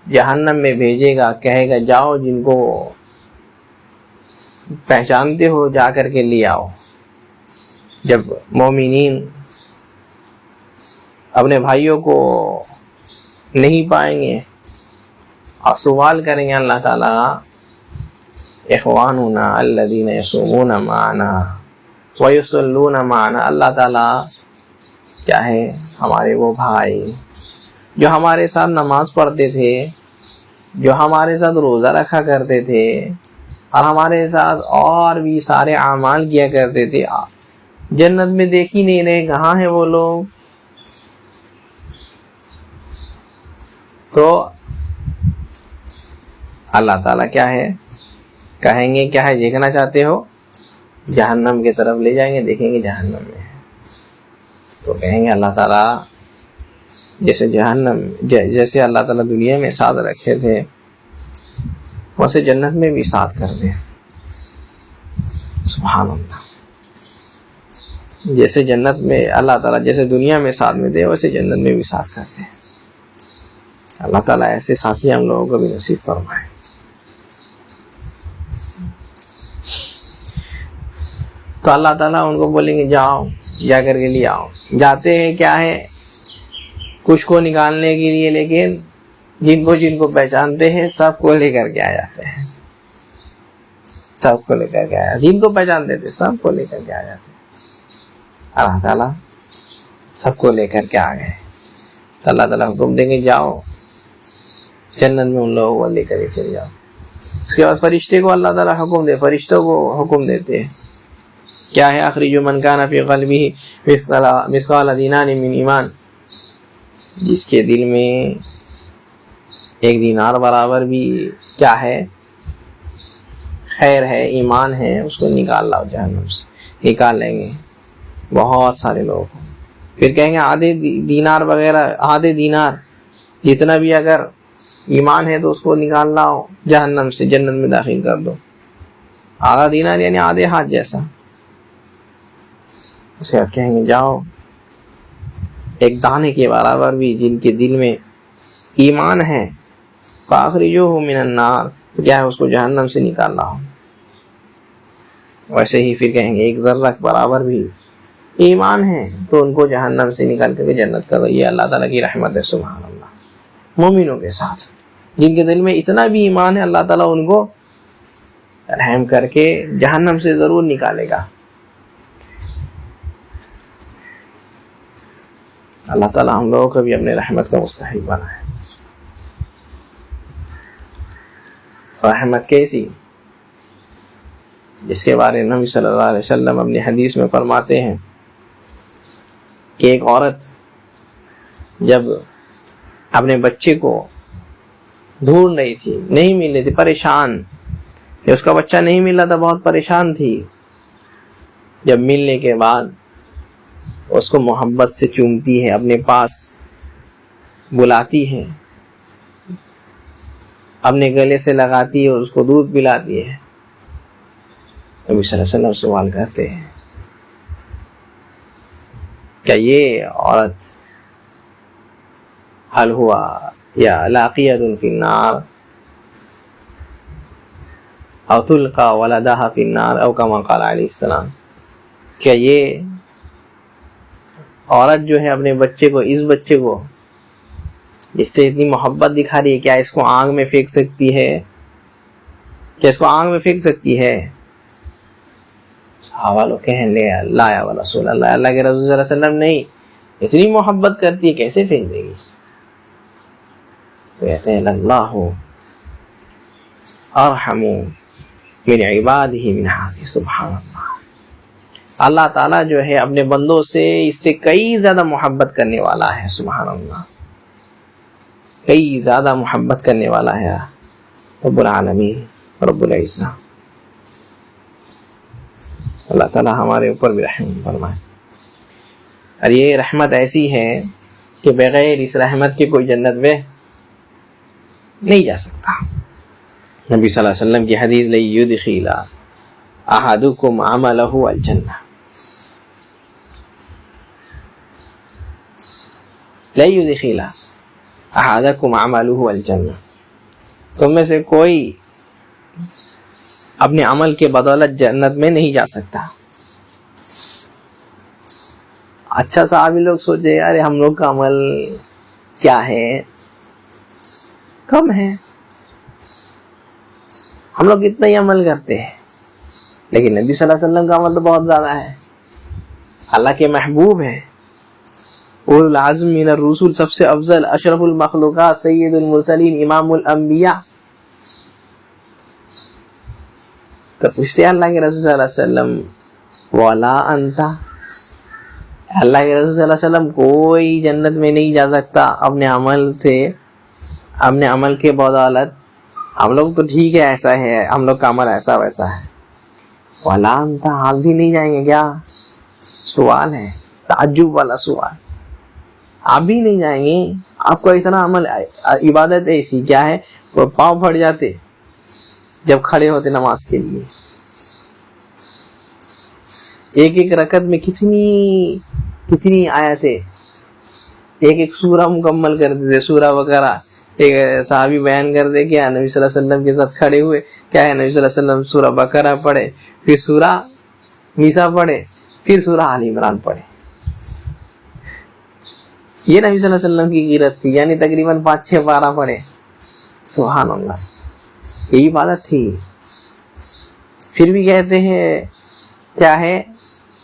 A: جہنم میں بھیجے گا، کہے گا جاؤ جن کو پہچانتے ہو جا کر کے لے آؤ۔ جب مومنین اپنے بھائیوں کو نہیں پائیں گے اور سوال کریں گے اللہ تعالیٰ اخواننا الذین یصومون معنا ویصلون معنا، اللہ تعالیٰ کیا ہے ہمارے وہ بھائی جو ہمارے ساتھ نماز پڑھتے تھے، جو ہمارے ساتھ روزہ رکھا کرتے تھے، اور ہمارے ساتھ اور بھی سارے اعمال کیا کرتے تھے، جنت میں دیکھ ہی نہیں رہے، کہاں ہیں وہ لوگ؟ تو اللہ تعالیٰ کیا ہے کہیں گے کیا ہے دیکھنا چاہتے ہو؟ جہنم کی طرف لے جائیں گے، دیکھیں گے جہنم میں ہے، تو کہیں گے اللہ تعالیٰ جیسے اللہ تعالیٰ دنیا میں ساتھ رکھے تھے ویسے جنت میں بھی ساتھ کر دیں۔ سبحان اللہ، جیسے جنت میں اللہ تعالیٰ جیسے دنیا میں ساتھ میں دے ویسے جنت میں بھی ساتھ کر دیں۔ اللہ تعالیٰ ایسے ساتھی ہم لوگوں کو بھی نصیب فرمائے۔ تو اللہ تعالیٰ ان کو بولیں گے جاؤ، جا کر کے لے آؤ۔ جاتے ہیں کیا ہے کچھ کو نکالنے کے لیے، لیکن جن کو پہچانتے ہیں سب کو لے کر کے آ جاتے ہیں، سب کو لے کر کے آیا، جن کو پہچانتے تھے سب کو لے کر کے آ جاتے ہیں۔ اللہ تعالیٰ سب کو لے کر کے آ گئے تو اللہ تعالیٰ حکم دیں گے جاؤ جنت میں ان لوگوں کو لے کر کے چلے جاؤ۔ اس کے بعد فرشتے کو اللہ تعالیٰ حکم دے، فرشتوں کو حکم دیتے ہیں کیا ہے اخرجوا من کان فی قلبہ مثقال دینار من ایمان، جس کے دل میں ایک دینار برابر بھی کیا ہے خیر ہے، ایمان ہے، اس کو نکال لاؤ جہنم سے، نکال لیں گے بہت سارے لوگوں کو۔ پھر کہیں گے آدھے دینار وغیرہ، آدھے دینار جتنا بھی اگر ایمان ہے تو اس کو نکال لاؤ جہنم سے، جنت میں داخل کر دو۔ آدھا دینار یعنی آدھے ہاتھ جیسا۔ اس کے بعد کہیں گے جاؤ ایک دانے کے برابر بھی جن کے دل میں ایمان ہے فاخرجوہ من النار، تو کیا ہے اس کو جہنم سے نکال لاؤ۔ ویسے ہی پھر کہیں گے ایک ذرہ برابر بھی ایمان ہے تو ان کو جہنم سے نکال کر کے جنت کر دو۔ یہ اللہ تعالیٰ کی رحمت ہے، سبحان اللہ۔ مومنوں کے ساتھ جن کے دل میں اتنا بھی ایمان ہے اللہ تعالیٰ ان کو رحم کر کے جہنم سے ضرور نکالے گا۔ اللہ تعالیٰ ہم لوگوں کو بھی اپنے رحمت کا مستحق بنائے۔ رحمت کیسی؟ جس کے بارے میں نبی صلی اللہ علیہ وسلم اپنی حدیث میں فرماتے ہیں کہ ایک عورت جب اپنے بچے کو ڈھونڈ رہی تھی، نہیں مل رہی تھی، پریشان کہ اس کا بچہ نہیں مل رہا تھا، بہت پریشان تھی۔ جب ملنے کے بعد اس کو محبت سے چومتی ہے، اپنے پاس بلاتی ہے، اپنے گلے سے لگاتی ہے اور اس کو دودھ پلاتی ہے۔ نبی صلی اللہ علیہ وسلم سوال کرتے ہیں کیا یہ عورت حل ہوا یا لاقیۃ فی النار او تلقى ولدها فی النار او کما قال علیہ السلام، کیا یہ عورت جو ہے اپنے بچے کو، اس بچے کو جس سے اتنی محبت دکھا رہی ہے، کیا اس کو آگ میں پھینک سکتی ہے؟ کیا اس کو آگ میں پھینک سکتی ہے؟ صحابہ لوگ کہنے لے اللہ یا رسول اللہ، اللہ کے رسول صلی اللہ علیہ وسلم نہیں، اتنی محبت کرتی ہے کیسے پھینک دے گی؟ تو کہتے ہیں اللہ ارحم من عبادہ من ھذہ، سبحان اللہ۔ اللہ تعالیٰ جو ہے اپنے بندوں سے اس سے کئی زیادہ محبت کرنے والا ہے، سبحان اللہ، کئی زیادہ محبت کرنے والا ہے رب العالمین رب العزہ۔ اللہ تعالیٰ ہمارے اوپر بھی رحم فرمائے۔ اور یہ رحمت ایسی ہے کہ بغیر اس رحمت کے کوئی جنت میں نہیں جا سکتا۔ نبی صلی اللہ علیہ وسلم کی حدیث لَن يُدْخِلَ أَحَدُكُمْ عَمَلَهُ الْجَنَّةَ، لَن يُدْخِلَ أَحَدَكُمْ عَمَلُهُ الْجَنَّةَ، تم میں سے کوئی اپنے عمل کے بدولت جنت میں نہیں جا سکتا۔ اچھا صحابی لوگ سوچے یار ہم لوگ کا عمل کیا ہے، کم ہے، ہم لوگ اتنا ہی عمل کرتے ہیں، لیکن نبی صلی اللہ علیہ وسلم کا عمل تو بہت زیادہ ہے، اللہ کے محبوب ہیں، اولو العزم من الرسول، سب سے افضل، اشرف المخلوقات، سید المرسلین، امام الانبیاء۔ تو پوچھتے ہیں اللہ کے رسول صلی اللہ علیہ وسلم ولا انت، اللہ کے رسول صلی اللہ علیہ وسلم کوئی جنت میں نہیں جا سکتا اپنے عمل سے، اپنے عمل کے بدولت، ہم لوگ تو ٹھیک ہے ایسا ہے, ہم لوگ کا عمل ایسا ویسا ہے. وَلَا أَنْتَ, آپ بھی نہیں جائیں گے کیا؟ سوال ہے, تعجب والا سوال. آپ بھی نہیں جائیں گے؟ آپ کا اتنا عمل, عبادت ایسی کیا ہے, وہ پاؤں پھٹ جاتے جب کھڑے ہوتے نماز کے لیے. ایک ایک رکعت میں کتنی آیتیں, ایک ایک سورہ مکمل کر دیتے, سورہ بقرہ. ایک صحابی بیان کر دے کہ نبی صلی اللہ علیہ وسلم کے ساتھ کھڑے ہوئے, کیا ہے, نبی صلی اللہ علیہ وسلم سورہ بقرہ پڑھے, پھر سورہ نساء پڑھے, پھر سورہ آل عمران پڑھے. یہ نبی صلی اللہ علیہ وسلم کی قرات تھی, یعنی تقریباً 5-6 پارہ پڑھے. سبحان اللہ, یہی عبادت تھی. پھر بھی کہتے ہیں کیا ہے,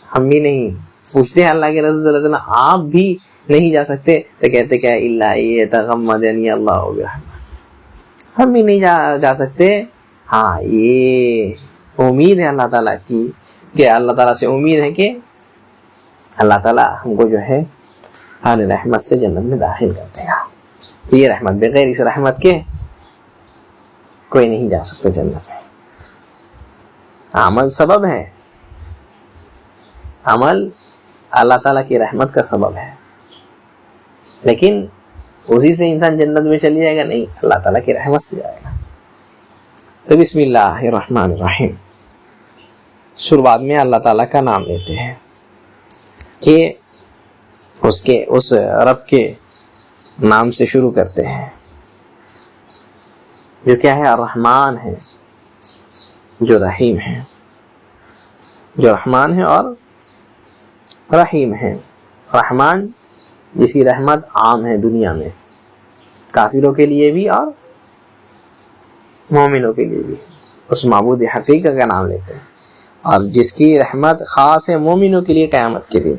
A: ہم بھی نہیں. پوچھتے ہیں اللہ کے رسول صلی اللہ علیہ وسلم, آپ بھی نہیں جا سکتے؟ تو کہتے کیا, الا یتغمدنی اللہ برحمتہ, ہم بھی نہیں جا سکتے. ہاں, یہ امید ہے اللہ تعالیٰ کی, کہ اللہ تعالیٰ سے امید ہے کہ اللہ تعالیٰ ہم کو جو ہے اہل رحمت سے جنت میں داخل کر دے گا. تو یہ رحمت, بغیر اس رحمت کے کوئی نہیں جا سکتا جنت میں. عمل سبب ہے, عمل اللہ تعالیٰ کی رحمت کا سبب ہے, لیکن اسی سے انسان جنت میں چلی جائے گا نہیں, اللہ تعالیٰ کی رحمت سے جائے گا. تو بسم اللہ الرحمن الرحیم, شروعات میں اللہ تعالیٰ کا نام لیتے ہیں کہ اس رب کے نام سے شروع کرتے ہیں جو کیا ہے, الرحمن ہے, جو رحیم ہے, جو رحمان ہے اور رحیم ہے. رحمان جس کی رحمت عام ہے دنیا میں, کافروں کے لیے بھی اور مومنوں کے لیے بھی, اس معبود حقیقی کا نام لیتے ہیں, اور جس کی رحمت خاص ہے مومنوں کے لیے قیامت کے دن.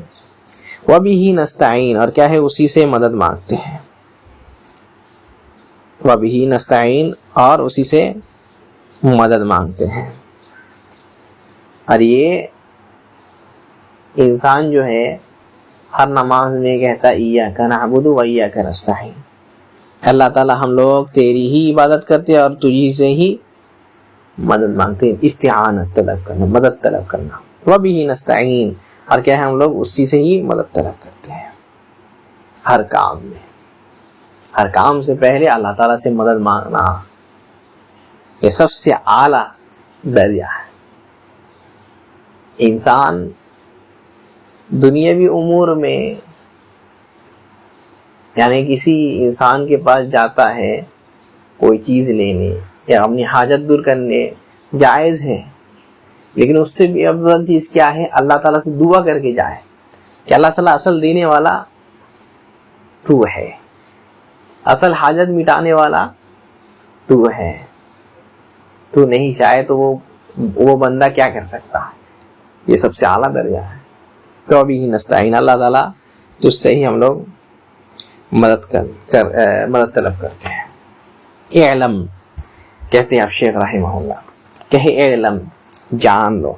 A: وَبِهِ نَسْتَعِينُ, اور کیا ہے, اسی سے مدد مانگتے ہیں. وَبِهِ نَسْتَعِينُ, اور اسی سے مدد مانگتے ہیں. اور یہ انسان جو ہے ہر نماز میں کہتا ایاک نعبد و ایاک نستعین, اللہ تعالی ہم لوگ تیری ہی عبادت کرتے ہیں اور تجھی سے ہی مدد مانگتے ہیں. استعانت طلب کرنا, مدد طلب کرنا. وَبِهِ نَسْتَعِينُ, اور کیا ہے, ہم لوگ اسی سے ہی مدد طلب کرتے ہیں ہر کام میں. ہر کام سے پہلے اللہ تعالیٰ سے مدد مانگنا یہ سب سے اعلیٰ درجہ ہے. انسان دنیاوی امور میں, یعنی کسی انسان کے پاس جاتا ہے کوئی چیز لینے یا اپنی حاجت دور کرنے, جائز ہے, لیکن اس سے بھی افضل چیز کیا ہے, اللہ تعالیٰ سے دعا کر کے جائے کہ اللہ تعالیٰ اصل دینے والا تو ہے, اصل حاجت مٹانے والا تو ہے, تو نہیں چاہے تو وہ بندہ کیا کر سکتا ہے. یہ سب سے اعلیٰ درجہ ہے. تو ابھی نستعین, اللہ تعالیٰ تجھ سے ہی ہم لوگ مدد طلب کرتے ہیں. اعلم, کہتے ہیں اب شیخ رحمہ اللہ, کہے اعلم, جان لو,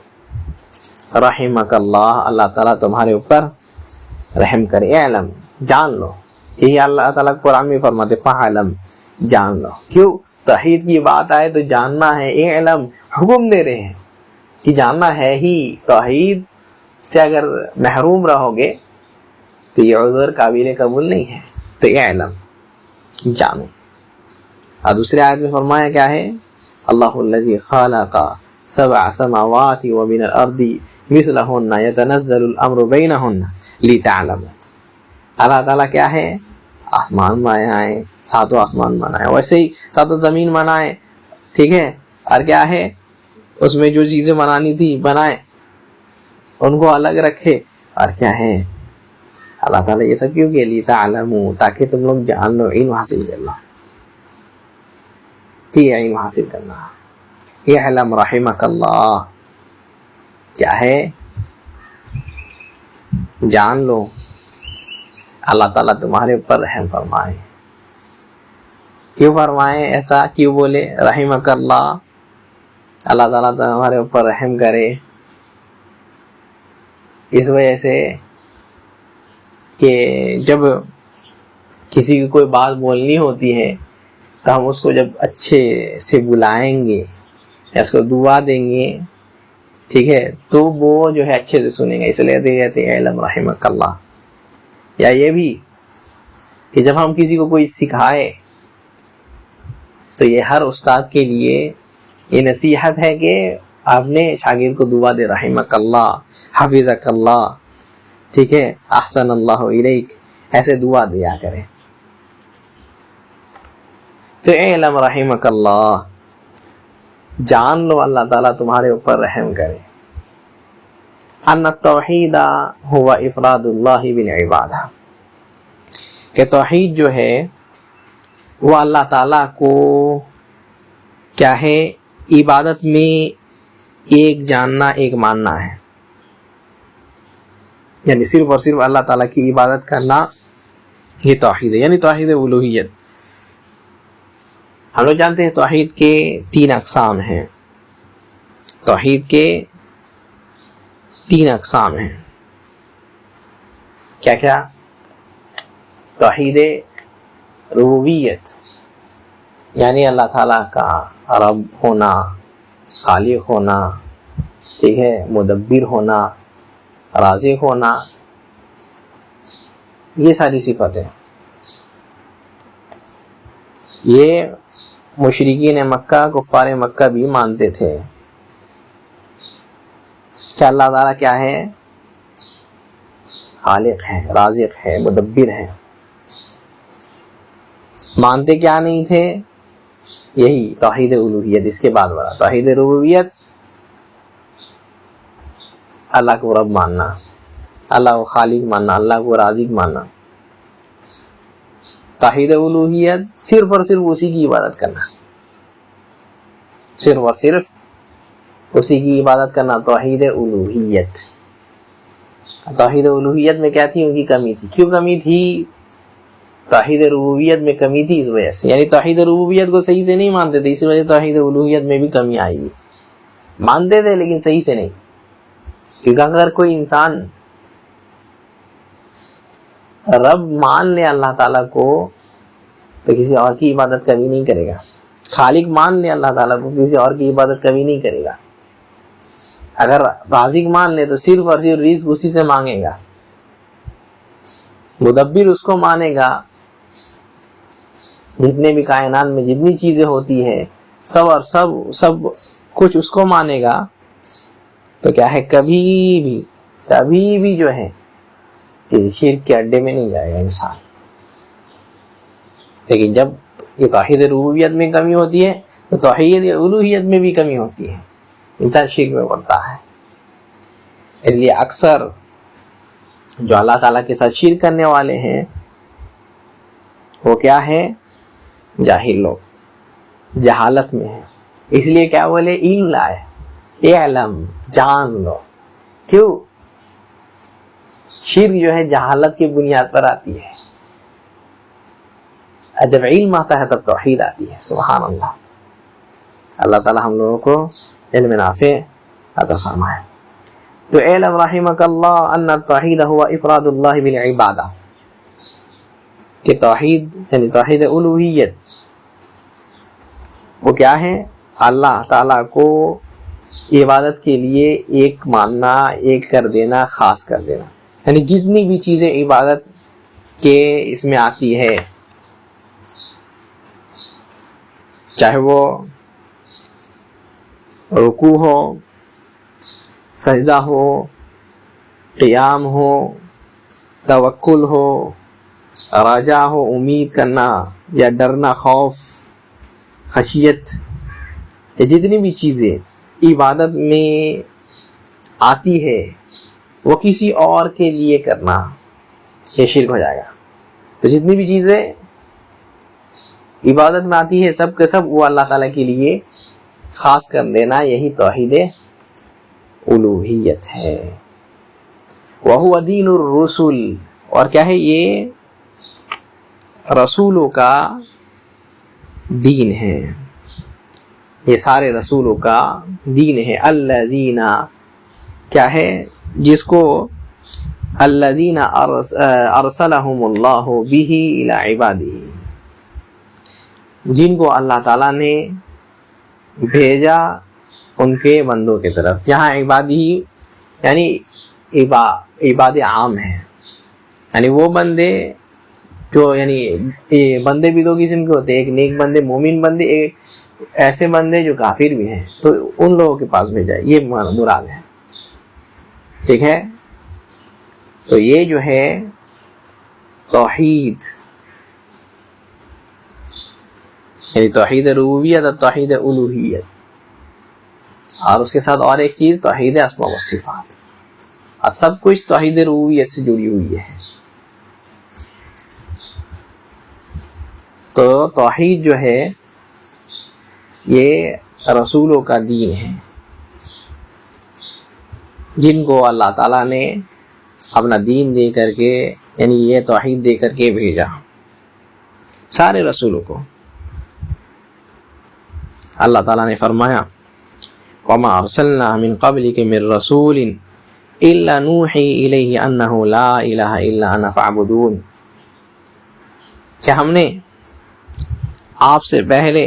A: رحمک اللہ, اللہ تعالیٰ تمہارے اوپر رحم کرے. اعلم, جان لو, یہی اللہ تعالیٰ قرآن میں فرماتے, فعلم, جان لو. کیوں؟ توحید کی بات آئے تو جاننا ہے. اعلم, حکم دے رہے ہیں کہ جاننا ہے ہی. توحید سے اگر محروم رہو گے تو یہ عذر قابل قبول نہیں ہے. تو اعلم, جانو. اور دوسری آیت میں فرمایا کیا ہے, اللہ الذی خلق سبع سماوات ومن الارض مثلہن یتنزل الامر بینہن لتعلموا. اللہ تعالیٰ کیا ہے, آسمان بنائے, ساتوں آسمان بنائے, ویسے ہی ساتوں زمین بنائے, ٹھیک ہے, اور کیا ہے اس میں جو چیزیں بنانی تھی بنائے, ان کو الگ رکھے, اور کیا ہے اللہ تعالیٰ یہ سب کیوں کہ لتعلموا, تاکہ تم لوگ جان لو, علم حاصل کر لو. علم حاصل کرنا. اعلم رحمک اللہ, کیا ہے, جان لو اللہ تعالیٰ تمہارے اوپر رحم فرمائے. کیوں فرمائے ایسا, کیوں بولے رحمک اللہ, اللہ تعالیٰ تمہارے اوپر رحم کرے؟ اس وجہ سے کہ جب کسی کی کوئی بات بولنی ہوتی ہے تو ہم اس کو جب اچھے سے بلائیں گے یا اس کو دعا دیں گے، ٹھیک ہے، تو وہ جو ہے اچھے سے سنیں گے. اس لیے کہتے ہیں علم رحمک اللہ. یا یہ بھی کہ جب ہم کسی کو کوئی سکھائے تو یہ ہر استاد کے لیے یہ نصیحت ہے کہ آپ نے شاگرد کو دعا دے رحمک اللہ، حفظک اللہ، ٹھیک ہے، احسن اللہ الیک، ایسے دعا دیا کریں. تو علم رحمک اللہ، جان لو اللہ تعالیٰ تمہارے اوپر رحم کرے. ان التوحید هو افراد اللہ بالعبادہ، کہ توحید جو ہے وہ اللہ تعالیٰ کو کیا ہے، عبادت میں ایک جاننا، ایک ماننا ہے. یعنی صرف اور صرف اللہ تعالیٰ کی عبادت کرنا یہ توحید ہے، یعنی توحید الوہیت. ہم لوگ جانتے ہیں توحید کے 3 اقسام ہیں. توحید کے 3 اقسام ہیں. کیا کیا؟ توحید ربوبیت، یعنی اللہ تعالیٰ کا رب ہونا، خالق ہونا، ٹھیک ہے، مدبر ہونا، رازق ہونا، یہ ساری صفتیں. یہ مشرکین مکہ، کفار مکہ بھی مانتے تھے کہ اللہ تعالیٰ کیا ہے، خالق ہے، رازق ہے، مدبر ہے. مانتے کیا نہیں تھے؟ یہی توحید الوہیت. اس کے بعد بڑا توحید ربوبیت، اللہ کو رب ماننا، اللہ کو خالق ماننا، اللہ کو رازق ماننا. توحید الوہیت صرف اور صرف اسی کی عبادت کرنا، صرف اور صرف اسی کی عبادت کرنا. توحید الوہیت. توحید الوہیت میں کیا تھی؟ ان کی کمی تھی. کیوں کمی تھی؟ توحید ربوبیت میں کمی تھی اس وجہ سے. یعنی توحید ربوبیت کو صحیح سے نہیں مانتے تھے، اس وجہ سے توحید الوہیت میں بھی کمی آئی. مانتے تھے لیکن صحیح سے نہیں. کیونکہ اگر کوئی انسان رب مان لے اللہ تعالیٰ کو تو کسی اور کی عبادت کبھی نہیں کرے گا. خالق مان لے اللہ تعالیٰ کو، کسی اور کی عبادت کبھی نہیں کرے گا. اگر رازق مان لے تو صرف اور صرف رزق اسی سے مانگے گا. مدبر اس کو مانے گا. جتنے بھی کائنات میں جتنی چیزیں ہوتی ہیں سب اور سب کچھ اس کو مانے گا. تو کیا ہے، کبھی بھی جو ہے کسی شرک کے اڈے میں نہیں جائے گا انسان. لیکن جب یہ توحید ربوبیت میں کمی ہوتی ہے تو توحید الوہیت میں بھی کمی ہوتی ہے، انسان شرک میں پڑتا ہے. اس لیے اکثر جو اللہ تعالیٰ کے ساتھ شرک کرنے والے ہیں وہ کیا ہے، جاہل لوگ، جہالت میں ہیں. اس لیے کیا بولے، علم لائے، اعلم، جان لو. کیوں؟ شرک جو ہے جہالت کی بنیاد پر آتی ہے، جب علم آتا ہے تب توحید آتی ہے. سبحان اللہ. اللہ تعالیٰ ہم لوگوں کو علم نافع عطا فرمائے. تو علم رحمک اللہ ان التوحید هو افراد اللہ بالعبادہ، کہ توحید یعنی توحید الوہیت وہ کیا ہے، اللہ تعالیٰ کو عبادت کے لیے ایک ماننا، ایک کر دینا، خاص کر دینا. یعنی جتنی بھی چیزیں عبادت کے اس میں آتی ہے، چاہے وہ رکوع ہو، سجدہ ہو، قیام ہو، توکل ہو، رجا ہو، امید کرنا یا ڈرنا، خوف، خشیت، یہ جتنی بھی چیزیں عبادت میں آتی ہے وہ کسی اور کے لیے کرنا یہ شرک ہو جائے گا. تو جتنی بھی چیزیں عبادت میں آتی ہے سب کے سب وہ اللہ تعالیٰ کے لیے خاص کر دینا، یہی توحید الوہیت ہے. وَهُوَ دِينُ الرُّسُلِ، اور کیا ہے، یہ رسولوں کا دین ہے، یہ سارے رسولوں کا دین ہے. الذین، کیا ہے، جس کو الذین ارسلہم اللہ بہ الی عبادہ، جن کو اللہ تعالیٰ نے بھیجا ان کے بندوں کی طرف. یہاں عبادی یعنی عباد عام ہیں، یعنی وہ بندے جو یعنی بندے بھی دو قسم کے ہوتے ہیں، ایک نیک بندے مومن بندے، ایک ایسے بندے جو کافر بھی ہیں، تو ان لوگوں کے پاس بھیجا، یہ مراد ہے. ٹھیک ہے، تو یہ جو ہے توحید، یعنی توحید ربوبیت اور توحید الوہیت، اور اس کے ساتھ اور ایک چیز توحید اسماء و صفات، اور سب کچھ توحید ربوبیت سے جڑی ہوئی ہے. تو توحید جو ہے یہ رسولوں کا دین ہے، جن کو اللہ تعالیٰ نے اپنا دین دے کر کے، یعنی یہ توحید دے کر کے بھیجا سارے رسولوں کو. اللہ تعالیٰ نے فرمایا وَمَا أَرْسَلْنَا مِن قَبْلِكَ مِن رَّسُولٍ إِلَّا نُوحِي إِلَيْهِ أَنَّهُ لَا إِلَهَ إِلَّا أَنَا فَاعْبُدُونِ. کیا ہم نے آپ سے پہلے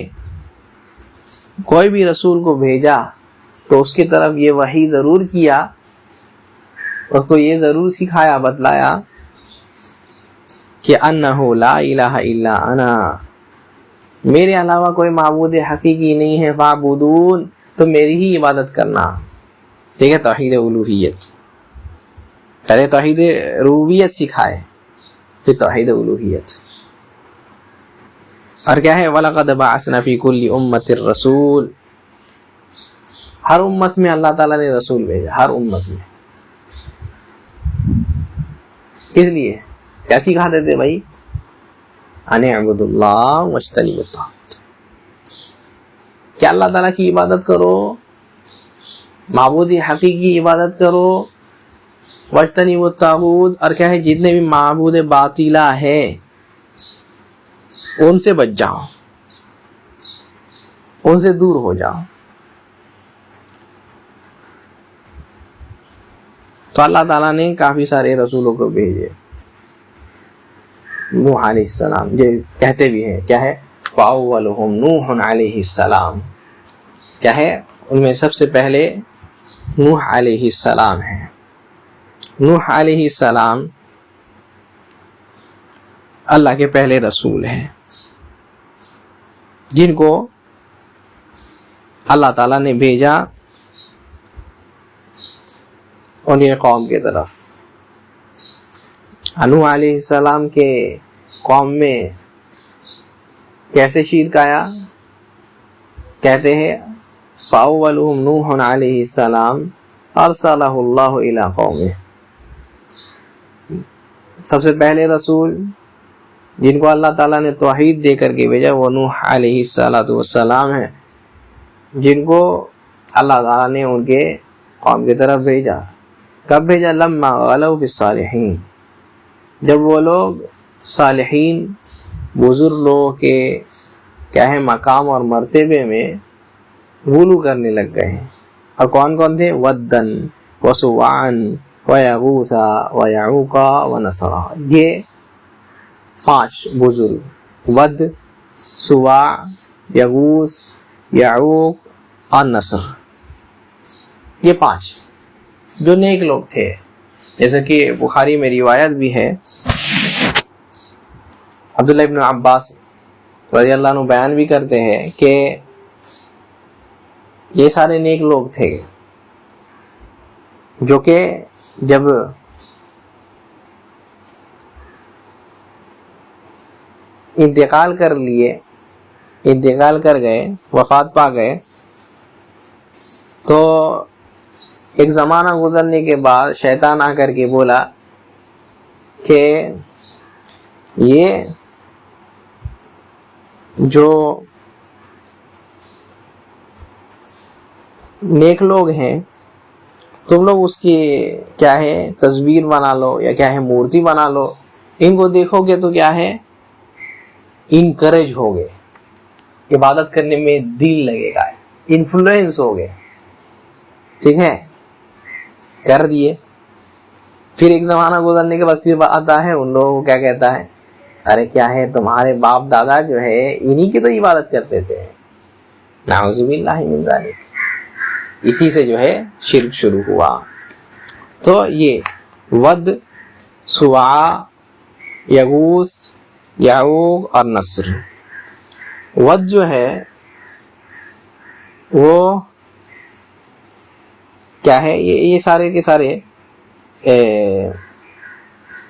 A: کوئی بھی رسول کو بھیجا تو اس کی طرف یہ وحی ضرور کیا، اس کو یہ ضرور سکھایا، بتلایا کہ انہ لا الہ الا انا، میرے علاوہ کوئی معبود حقیقی نہیں ہے، فاعبدون، تو میری ہی عبادت کرنا. ٹھیک ہے، توحید الوہیت، پہلے توحید ربوبیت سکھائے پھر توحید الوہیت. اور کیا ہے وَلَقَدْ بَعَثْنَا فِي كُلِّ أُمَّةٍ رَّسُولٍ، ہر امت میں اللہ تعالیٰ نے رسول بھیجا، ہر امت میں. کس لیے؟ کیا سکھاتے تھے بھائی؟ ان اعبدوا اللہ واجتنبوا الطاغوت، کہ اللہ تعالیٰ کی عبادت کرو، معبود حقیقی کی عبادت کرو، واجتنبوا الطاغوت، اور کیا ہے جتنے بھی معبود باطلہ ہے ان سے بچ جاؤ، ان سے دور ہو جاؤ. تو اللہ تعالیٰ نے کافی سارے رسولوں کو بھیجے. نوح علیہ السلام یہ کہتے بھی ہیں، کیا ہے فَأَوَّلُهُمْ نُوحٌ علیہ السلام، کیا ہے ان میں سب سے پہلے نوح علیہ السلام ہے. نوح علیہ السلام اللہ کے پہلے رسول ہیں، جن کو اللہ تعالیٰ نے بھیجا انہیں قوم کی طرف. نوح علیہ السلام کے قوم میں کیسے شرک آیا؟ کہتے ہیں فَأَوَّلُهُمْ نُوحٌ علیہ السلام أَرْسَلَهُ اللَّهُ إِلَىٰ قَوْمِهِ، سب سے پہلے رسول جن کو اللہ تعالیٰ نے توحید دے کر کے بھیجا وہ نوح علیہ السلام ہیں، جن کو اللہ تعالیٰ نے ان کے قوم کی طرف بھیجا. کب بھیجا؟ لما غلوا فی الصالحین، جب وہ لوگ صالحین بزرگ لوگوں کے کیا ہے مقام اور مرتبے میں غلو کرنے لگ گئے ہیں. اور کون کون تھے؟ ودن وسواعا ویغوث ویعوق ونسرا، یہ 5 بزرگ، ود، سواع، یغوث، یعوق اور نصر، یہ 5 جو نیک لوگ تھے. جیسا کہ بخاری میں روایت بھی ہے، عبداللہ ابن عباس رضی اللہ عنہ بیان بھی کرتے ہیں کہ یہ سارے نیک لوگ تھے جو کہ جب انتقال کر گئے، وفات پا گئے، تو ایک زمانہ گزرنے کے بعد شیطان آ کر کے بولا کہ یہ جو نیک لوگ ہیں تم لوگ اس کی کیا ہے تصویر بنا لو یا کیا ہے مورتی بنا لو، ان کو دیکھو گے تو کیا ہے انکریج ہو گئے، عبادت کرنے میں دل لگے گا، انفلوئنس ہو گئے. ٹھیک ہے، کر دیے. پھر ایک زمانہ گزرنے کے بعد پھر آتا ہے ان لوگوں کو کیا کہتا ہے ارے کیا ہے تمہارے باپ دادا جو ہے انہی کی تو عبادت کرتے تھے، نعوذ باللہ من ذالک، اسی سے جو ہے شرک شروع ہوا۔ تو یہ ود، سواع، یغوث، یعوق اور نصر۔ ود جو ہے وہ کیا ہے، یہ سارے کے سارے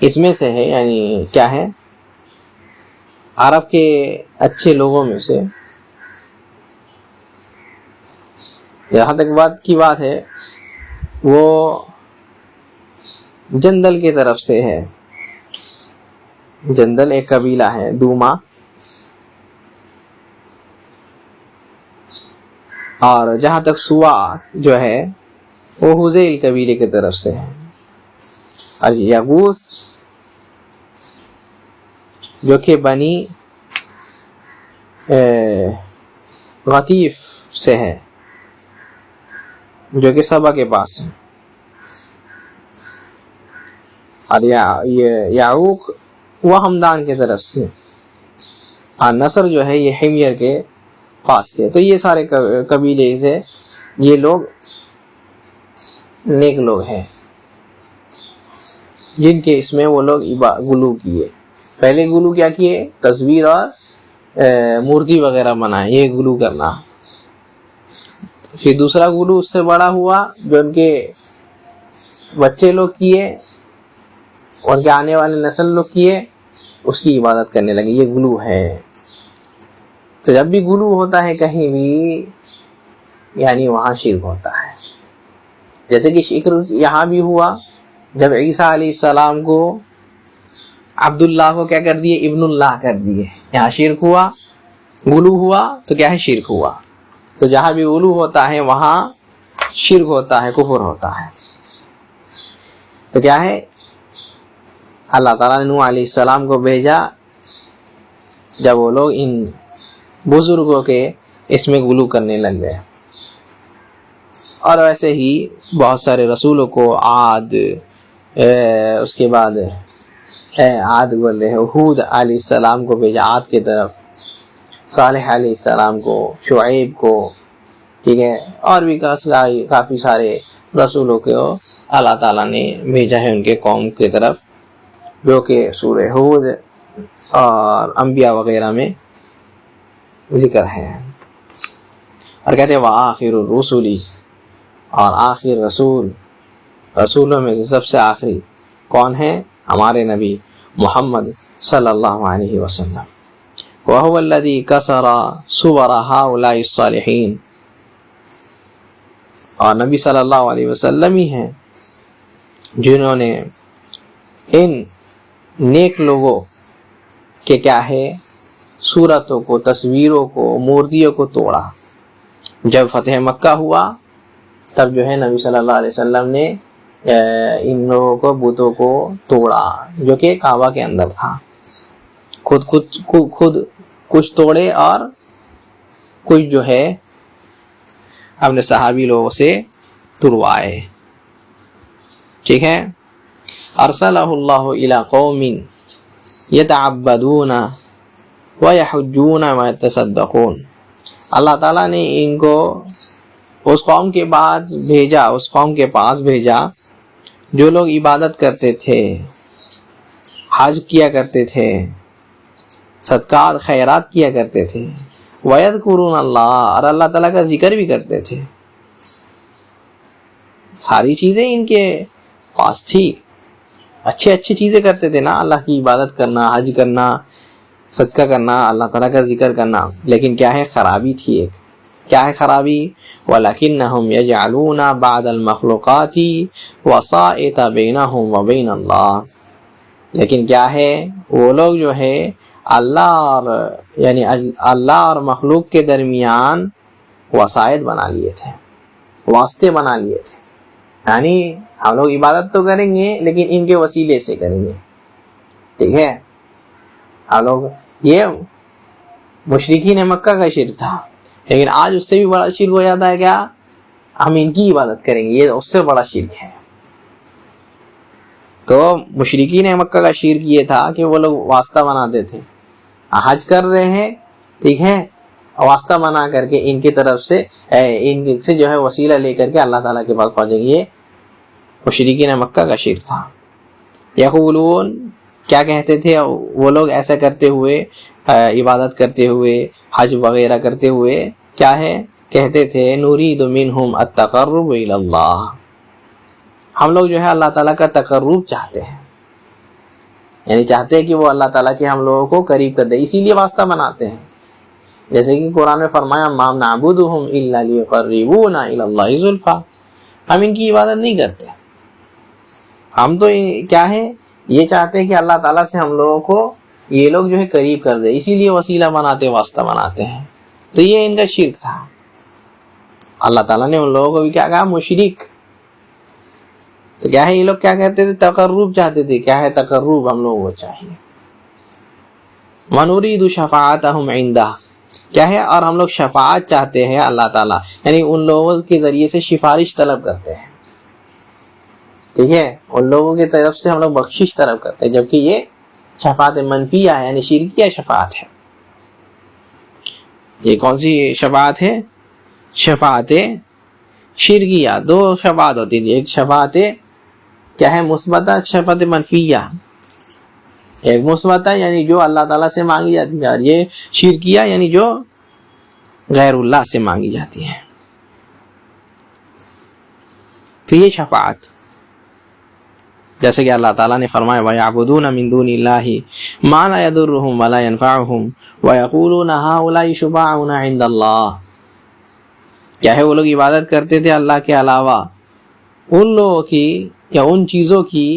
A: اس میں سے ہے، یعنی کیا ہے، عرب کے اچھے لوگوں میں سے، جہاں تک بات کی بات ہے وہ جندل کی طرف سے ہے۔ جندل ایک قبیلہ ہے، دوما، اور جہاں تک سواع جو ہے وہ حذیل قبیلے کی طرف سے ہے، اور یغوث جو کہ بنی غطیف سے ہے، جو کہ سبا کے پاس ہے، اور یعوق وہ ہمدان کی طرف سے، اور نصر جو ہے یہ حمیر کے پاس کے۔ تو یہ سارے قبیلے سے یہ لوگ نیک لوگ ہیں، جن کے اس میں وہ لوگ غلو کیے۔ پہلے غلو کیا کیے، تصویر اور مورتی وغیرہ بنائے، یہ غلو کرنا۔ پھر دوسرا غلو اس سے بڑا ہوا جو ان کے بچے لوگ کیے، ان کے آنے والے نسل لوگ کیے، اس کی عبادت کرنے لگے، یہ غلو ہے۔ تو جب بھی غلو ہوتا ہے کہیں بھی، یعنی وہاں شرک ہوتا ہے۔ جیسے کہ شکر یہاں بھی ہوا، جب عیسیٰ علیہ السلام کو عبداللہ کو کیا کر دیے، ابن اللہ کر دیے، یہاں شرک ہوا، غلو ہوا، تو کیا ہے، شرک ہوا۔ تو جہاں بھی غلو ہوتا ہے وہاں شرک ہوتا ہے، کفر ہوتا ہے۔ تو کیا ہے، اللہ تعالیٰ نے نوح علیہ السلام کو بھیجا جب وہ لوگ ان بزرگوں کے اس میں غلو کرنے لگ گئے، اور ویسے ہی بہت سارے رسولوں کو عاد، اس کے بعد عاد بول رہے ہود علیہ السلام کو بھیجا عاد کی طرف، صالح علیہ السلام کو، شعیب کو، ٹھیک ہے، اور بھی کافی سارے رسولوں کو اللہ تعالیٰ نے بھیجا ہے ان کے قوم کی طرف، جو کہ سورہ ہود اور انبیاء وغیرہ میں ذکر ہے۔ اور کہتے ہیں وآخر الرسل، اور آخر رسول، رسولوں میں سے سب سے آخری کون ہے، ہمارے نبی محمد صلی اللہ علیہ وسلم۔ وَهُوَ الَّذِي كَسَرَ صُوَرَ هَؤُلَاءِ الصَّالِحِينَ، اور نبی صلی اللہ علیہ وسلم ہی ہیں جنہوں نے ان نیک لوگوں کے کیا ہے صورتوں کو، تصویروں کو، مورتیوں کو توڑا۔ جب فتح مکہ ہوا تب جو ہے نبی صلی اللہ علیہ وسلم نے ان لوگوں کو، بتوں کو توڑا جو کہ کعبہ کے اندر تھا۔ خود کچھ توڑے اور کچھ جو ہے اپنے صحابی لوگوں سے تڑوائے، ٹھیک ہے۔ ارسلہ اللہ الی قوم یتعبدون ویحجون ویتصدقون، اللہ تعالیٰ نے ان کو اس قوم کے بعد بھیجا، اس قوم کے پاس بھیجا جو لوگ عبادت کرتے تھے، حج کیا کرتے تھے، صدقات خیرات کیا کرتے تھے، وَيَذْكُرُونَ اللَّهَ، اور اللہ تعالیٰ کا ذکر بھی کرتے تھے۔ ساری چیزیں ان کے پاس تھی، اچھی چیزیں کرتے تھے نا، اللہ کی عبادت کرنا، حج کرنا، صدقہ کرنا، اللہ تعالیٰ کا ذکر کرنا، لیکن کیا ہے، خرابی تھی ایک۔ کیا ہے خرابی؟ وَلَكِنَّهُمْ يَجْعَلُونَ بَعْدَ الْمَخْلُوقَاتِ وَسَائِطَ بَيْنَهُمْ وَبَيْنَ اللَّهِ، لیکن کیا ہے، وہ لوگ جو ہے اللہ اور مخلوق کے درمیان وسائط بنا لیے تھے، واسطے بنا لیے تھے، یعنی ہم لوگ عبادت تو کریں گے لیکن ان کے وسیلے سے کریں گے، ٹھیک ہے۔ ہم لوگ، یہ مشرکین مکہ کا شرک تھا، لیکن آج اس سے بھی بڑا شرک ہو جاتا ہے کیا، ہم ان کی عبادت کریں گے، یہ اس سے بڑا شرک ہے۔ تو مشرکین مکہ کا شرک یہ تھا کہ وہ لوگ واسطہ بناتے تھے، حج کر رہے ہیں، ٹھیک ہے، واسطہ بنا کر کے ان کی طرف سے ان سے جو ہے وسیلہ لے کر کے اللہ تعالیٰ کے پاس پہنچیں گے، یہ مشرکین مکہ کا شرک تھا۔ یقولون، کیا کہتے تھے وہ لوگ ایسا کرتے ہوئے، عبادت کرتے ہوئے، حج وغیرہ کرتے ہوئے، کیا ہے کہتے تھے، نرید منہم التقرب الی اللہ، ہم لوگ جو ہے اللہ تعالیٰ کا تقرب چاہتے ہیں، یعنی چاہتے ہیں کہ وہ اللہ تعالیٰ کے ہم لوگوں کو قریب کر دے، اسی لیے واسطہ بناتے ہیں۔ جیسے کہ قرآن میں فرمایا ما نعبدہم الا لیقربونا الی اللہ زلفی، ہم ان کی عبادت نہیں کرتے، ہم تو کیا ہے یہ چاہتے ہیں کہ اللہ تعالیٰ سے ہم لوگوں کو یہ لوگ جو ہے قریب کر دے، اسی لیے وسیلہ بناتے، واسطہ بناتے ہیں۔ تو یہ ان کا شرک تھا۔ اللہ تعالیٰ نے ان لوگوں کو بھی کیا کہا، مشرک۔ تو کیا ہے یہ لوگ کیا کہتے تھے، تقرب چاہتے تھے، کیا ہے تقرب ہم لوگوں کو چاہیے۔ وَنُرِيدُ شَفَاعَتَهُمْ عِنْدَهُ، کیا ہے، اور ہم لوگ شفاعت چاہتے ہیں اللہ تعالیٰ، یعنی ان لوگوں کے ذریعے سے سفارش طلب کرتے ہیں، ٹھیک ہے، ان لوگوں کی طرف سے ہم لوگ بخشش طلب کرتے ہیں، جبکہ یہ شفاعت منفیہ ہے، یعنی شرکیہ شفاعت ہے۔ یہ کون سی شفاعت ہے؟ شفاعت شرکیہ۔ دو شفاعت ہوتی ہے، ایک شفاعت کیا ہے مثبتہ، شفاعت منفیہ، ایک مثبتہ یعنی جو اللہ تعالیٰ سے مانگی جاتی ہے، اور یہ شرکیہ یعنی جو غیر اللہ سے مانگی جاتی ہے۔ تو یہ شفاعت، جیسے کہ اللہ تعالیٰ نے فرمایا وَيَعْبُدُونَ مِن دُونِ اللَّهِ مَا لَا يَضُرُّهُمْ وَلَا يَنفَعُهُمْ وَيَقُولُونَ هَؤُلَاءِ شُفَعَاؤُنَا عِندَ اللَّهِ، کیا ہے وہ لوگ عبادت کرتے تھے اللہ کے علاوہ ان لوگوں کی یا ان چیزوں کی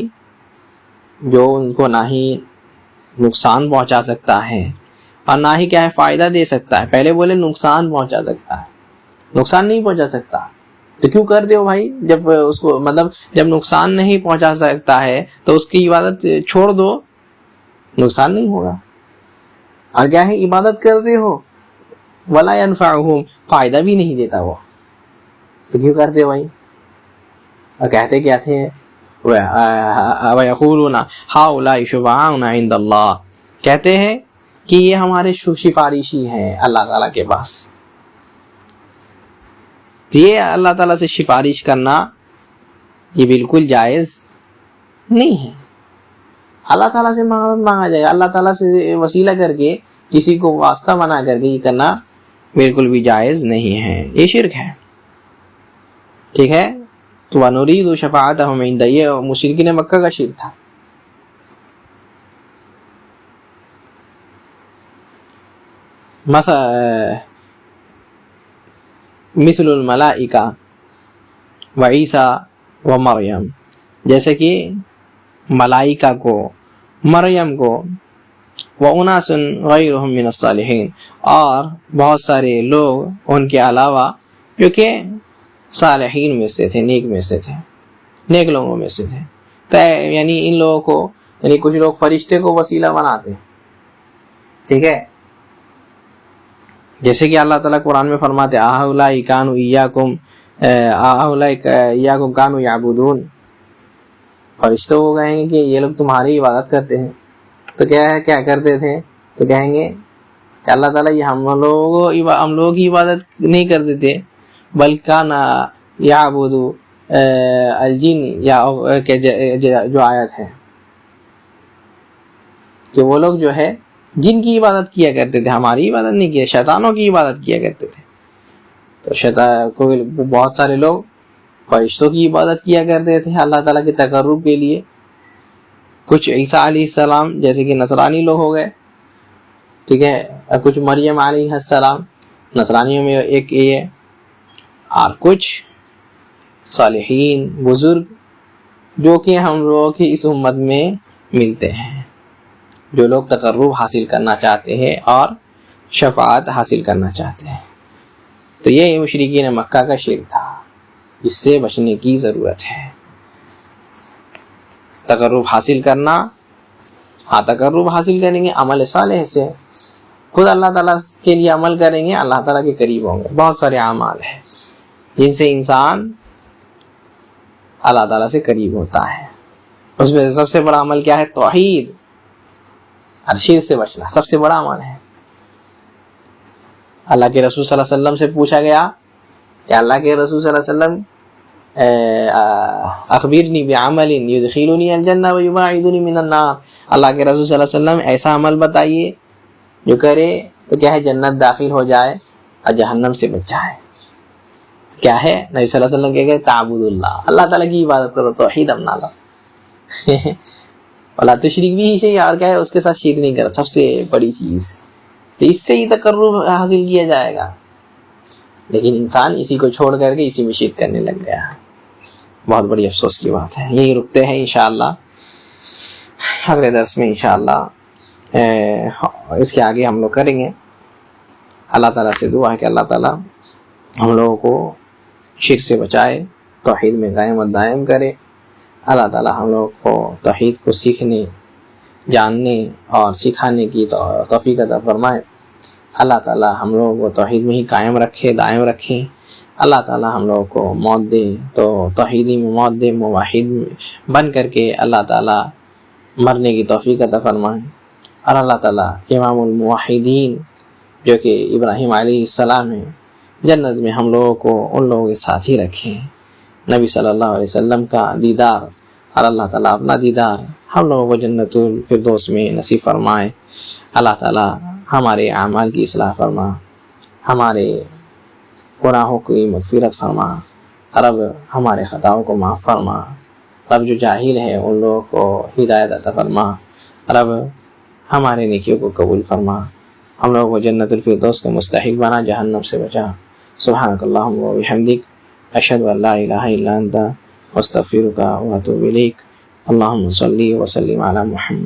A: جو ان کو نہ ہی نقصان پہنچا سکتا ہے اور نہ ہی کیا ہے فائدہ دے سکتا ہے۔ پہلے بولے نقصان پہنچا سکتا ہے، نقصان نہیں پہنچا سکتا، تو کیوں کرتے ہو بھائی؟ جب اس کو مطلب جب نقصان نہیں پہنچا سکتا ہے تو اس کی عبادت چھوڑ دو، نقصان نہیں ہوگا۔ اور کیا ہے عبادت کرتے ہو ولا ينفعهم، فائدہ بھی نہیں دیتا وہ، تو کیوں کرتے ہو بھائی؟ اور کہتے کیا تھے وَيَقُولُونَ هَؤُلَاءِ شُفَعَاؤُنَا عِندَ اللَّهِ، کہتے ہیں کہ یہ ہمارے سفارشی ہیں اللہ تعالیٰ کے پاس۔ یہ اللہ تعالیٰ سے سفارش کرنا یہ بالکل جائز نہیں ہے۔ اللہ تعالیٰ سے مانگا جائے، اللہ تعالیٰ سے وسیلہ کر کے کسی کو واسطہ بنا کر کے یہ کرنا بالکل بھی جائز نہیں ہے، یہ شرک ہے، ٹھیک ہے۔ تو وَنُرِيدُ شَفَاعَتَهُمْ عِنْدَهُ، یہ مشرکین مکہ کا شرک تھا۔ مثل الملائکہ وعیسیٰ ومریم، جیسے کہ ملائکہ کو، مریم کو، وَأُنَاسٌ غَيْرُهُمْ مِنَ الصَّالِحِينَ، اور بہت سارے لوگ ان کے علاوہ جو کہ صالحین میں سے تھے، نیک میں سے تھے، نیک لوگوں میں سے تھے۔ تو یعنی ان لوگوں کو، یعنی کچھ لوگ فرشتے کو وسیلہ بناتے، ٹھیک ہے، جیسے کہ اللہ تعالیٰ قرآن میں فرماتے أَهَؤُلَاءِ كَانُوا إِيَّاكُمْ كَانُوا يَعْبُدُونَ، فرشتوں کو کہیں گے کہ یہ لوگ تمہاری عبادت کرتے ہیں، تو کیا کرتے تھے؟ تو کہیں گے کہ اللہ تعالیٰ یہ ہم لوگوں کی عبادت نہیں کرتے تھے، بلکہ نہ یعبد الجن، یا جو آیت ہے کہ وہ لوگ جو ہے جن کی عبادت کیا کرتے تھے، ہماری عبادت نہیں کیا، شیطانوں کی عبادت کیا کرتے تھے۔ تو شیطان کو بہت سارے لوگ فرشتوں کی عبادت کیا کرتے تھے اللہ تعالیٰ کے تقرب کے لیے۔ کچھ عیسیٰ علیہ السلام جیسے کہ نصرانی لوگ ہو گئے، ٹھیک ہے، اور کچھ مریم علیہ السلام نصرانیوں میں ایک یہ، اور کچھ صالحین بزرگ جو کہ ہم لوگوں کی اس امت میں ملتے ہیں، جو لوگ تقرب حاصل کرنا چاہتے ہیں اور شفاعت حاصل کرنا چاہتے ہیں۔ تو یہ مشرکین مکہ کا شرک تھا، جس سے بچنے کی ضرورت ہے۔ تقرب حاصل کرنا، ہاں تقرب حاصل کریں گے عمل صالح سے، خود اللہ تعالیٰ کے لیے عمل کریں گے، اللہ تعالیٰ کے قریب ہوں گے۔ بہت سارے اعمال ہیں جن سے انسان اللہ تعالیٰ سے قریب ہوتا ہے۔ اس میں سب سے بڑا عمل کیا ہے؟ توحید اور شرک سے بچنا سب سے بڑا عمل ہے. اللہ کے رسول صلی اللہ علیہ وسلم سے پوچھا گیا کہ اللہ کے رسول صلی اللہ علیہ وسلم اخبرنی بعمل یدخلنی الجنہ ویباعدنی من النار، اللہ کے رسول صلی اللہ علیہ وسلم ایسا عمل بتائیے جو کرے تو کیا ہے؟ جنت داخل ہو جائے اور جہنم سے بچ جائے. کیا ہے؟ نبی صلی اللہ علیہ وسلم کہہ گئے تعبد اللہ، اللہ تعالیٰ کی عبادت کرو، توحید اپنا لو. ولا تشرک بھی چاہیے، اور کیا ہے؟ اس کے ساتھ شرک نہیں کرو، سب سے بڑی چیز. تو اس سے ہی تقرب حاصل کیا جائے گا. لیکن انسان اسی کو چھوڑ کر کے اسی میں شرک کرنے لگ گیا. بہت بڑی افسوس کی بات ہے. یہی رکتے ہیں انشاءاللہ، اگلے درس میں انشاءاللہ اس کے آگے ہم لوگ کریں گے. اللہ تعالیٰ سے دعا ہے کہ اللہ تعالیٰ ہم لوگوں کو شرک سے بچائے، توحید میں قائم و دائم کرے. اللہ تعالیٰ ہم لوگوں کو توحید کو سیکھنے، جاننے اور سکھانے کی توفیق عطا فرمائے. اللہ تعالیٰ ہم لوگوں کو توحید میں ہی قائم رکھے، دائم رکھے. اللہ تعالیٰ ہم لوگوں کو موت دے تو توحیدی میں موت دے، موحد بن کر کے اللہ تعالیٰ مرنے کی توفیق عطا فرمائے. اور اللہ تعالیٰ امام الموحدین جو کہ ابراہیم علیہ السلام ہیں، جنت میں ہم لوگوں کو ان لوگوں کے ساتھ ہی رکھیں. نبی صلی اللہ علیہ وسلم کا دیدار اور اللہ تعالیٰ اپنا دیدار ہم لوگوں کو جنت الفردوس میں نصیب فرمائے. اللہ تعالیٰ ہمارے اعمال کی اصلاح فرما، ہمارے گناہوں کی مغفرت فرما. رب ہمارے خطاؤں کو معاف فرما. رب جو جاہل ہے ان لوگوں کو ہدایت عطا فرما. رب ہمارے نیکیوں کو قبول فرما. ہم لوگوں کو جنت الفردوس کا مستحق بنا، جہنم سے بچا. سبحانک اللہم و بحمدک، اشہد ان لا الہ الا انت، استغفرک و اتوب الیک. اللہم صلی وسلم علی محمد.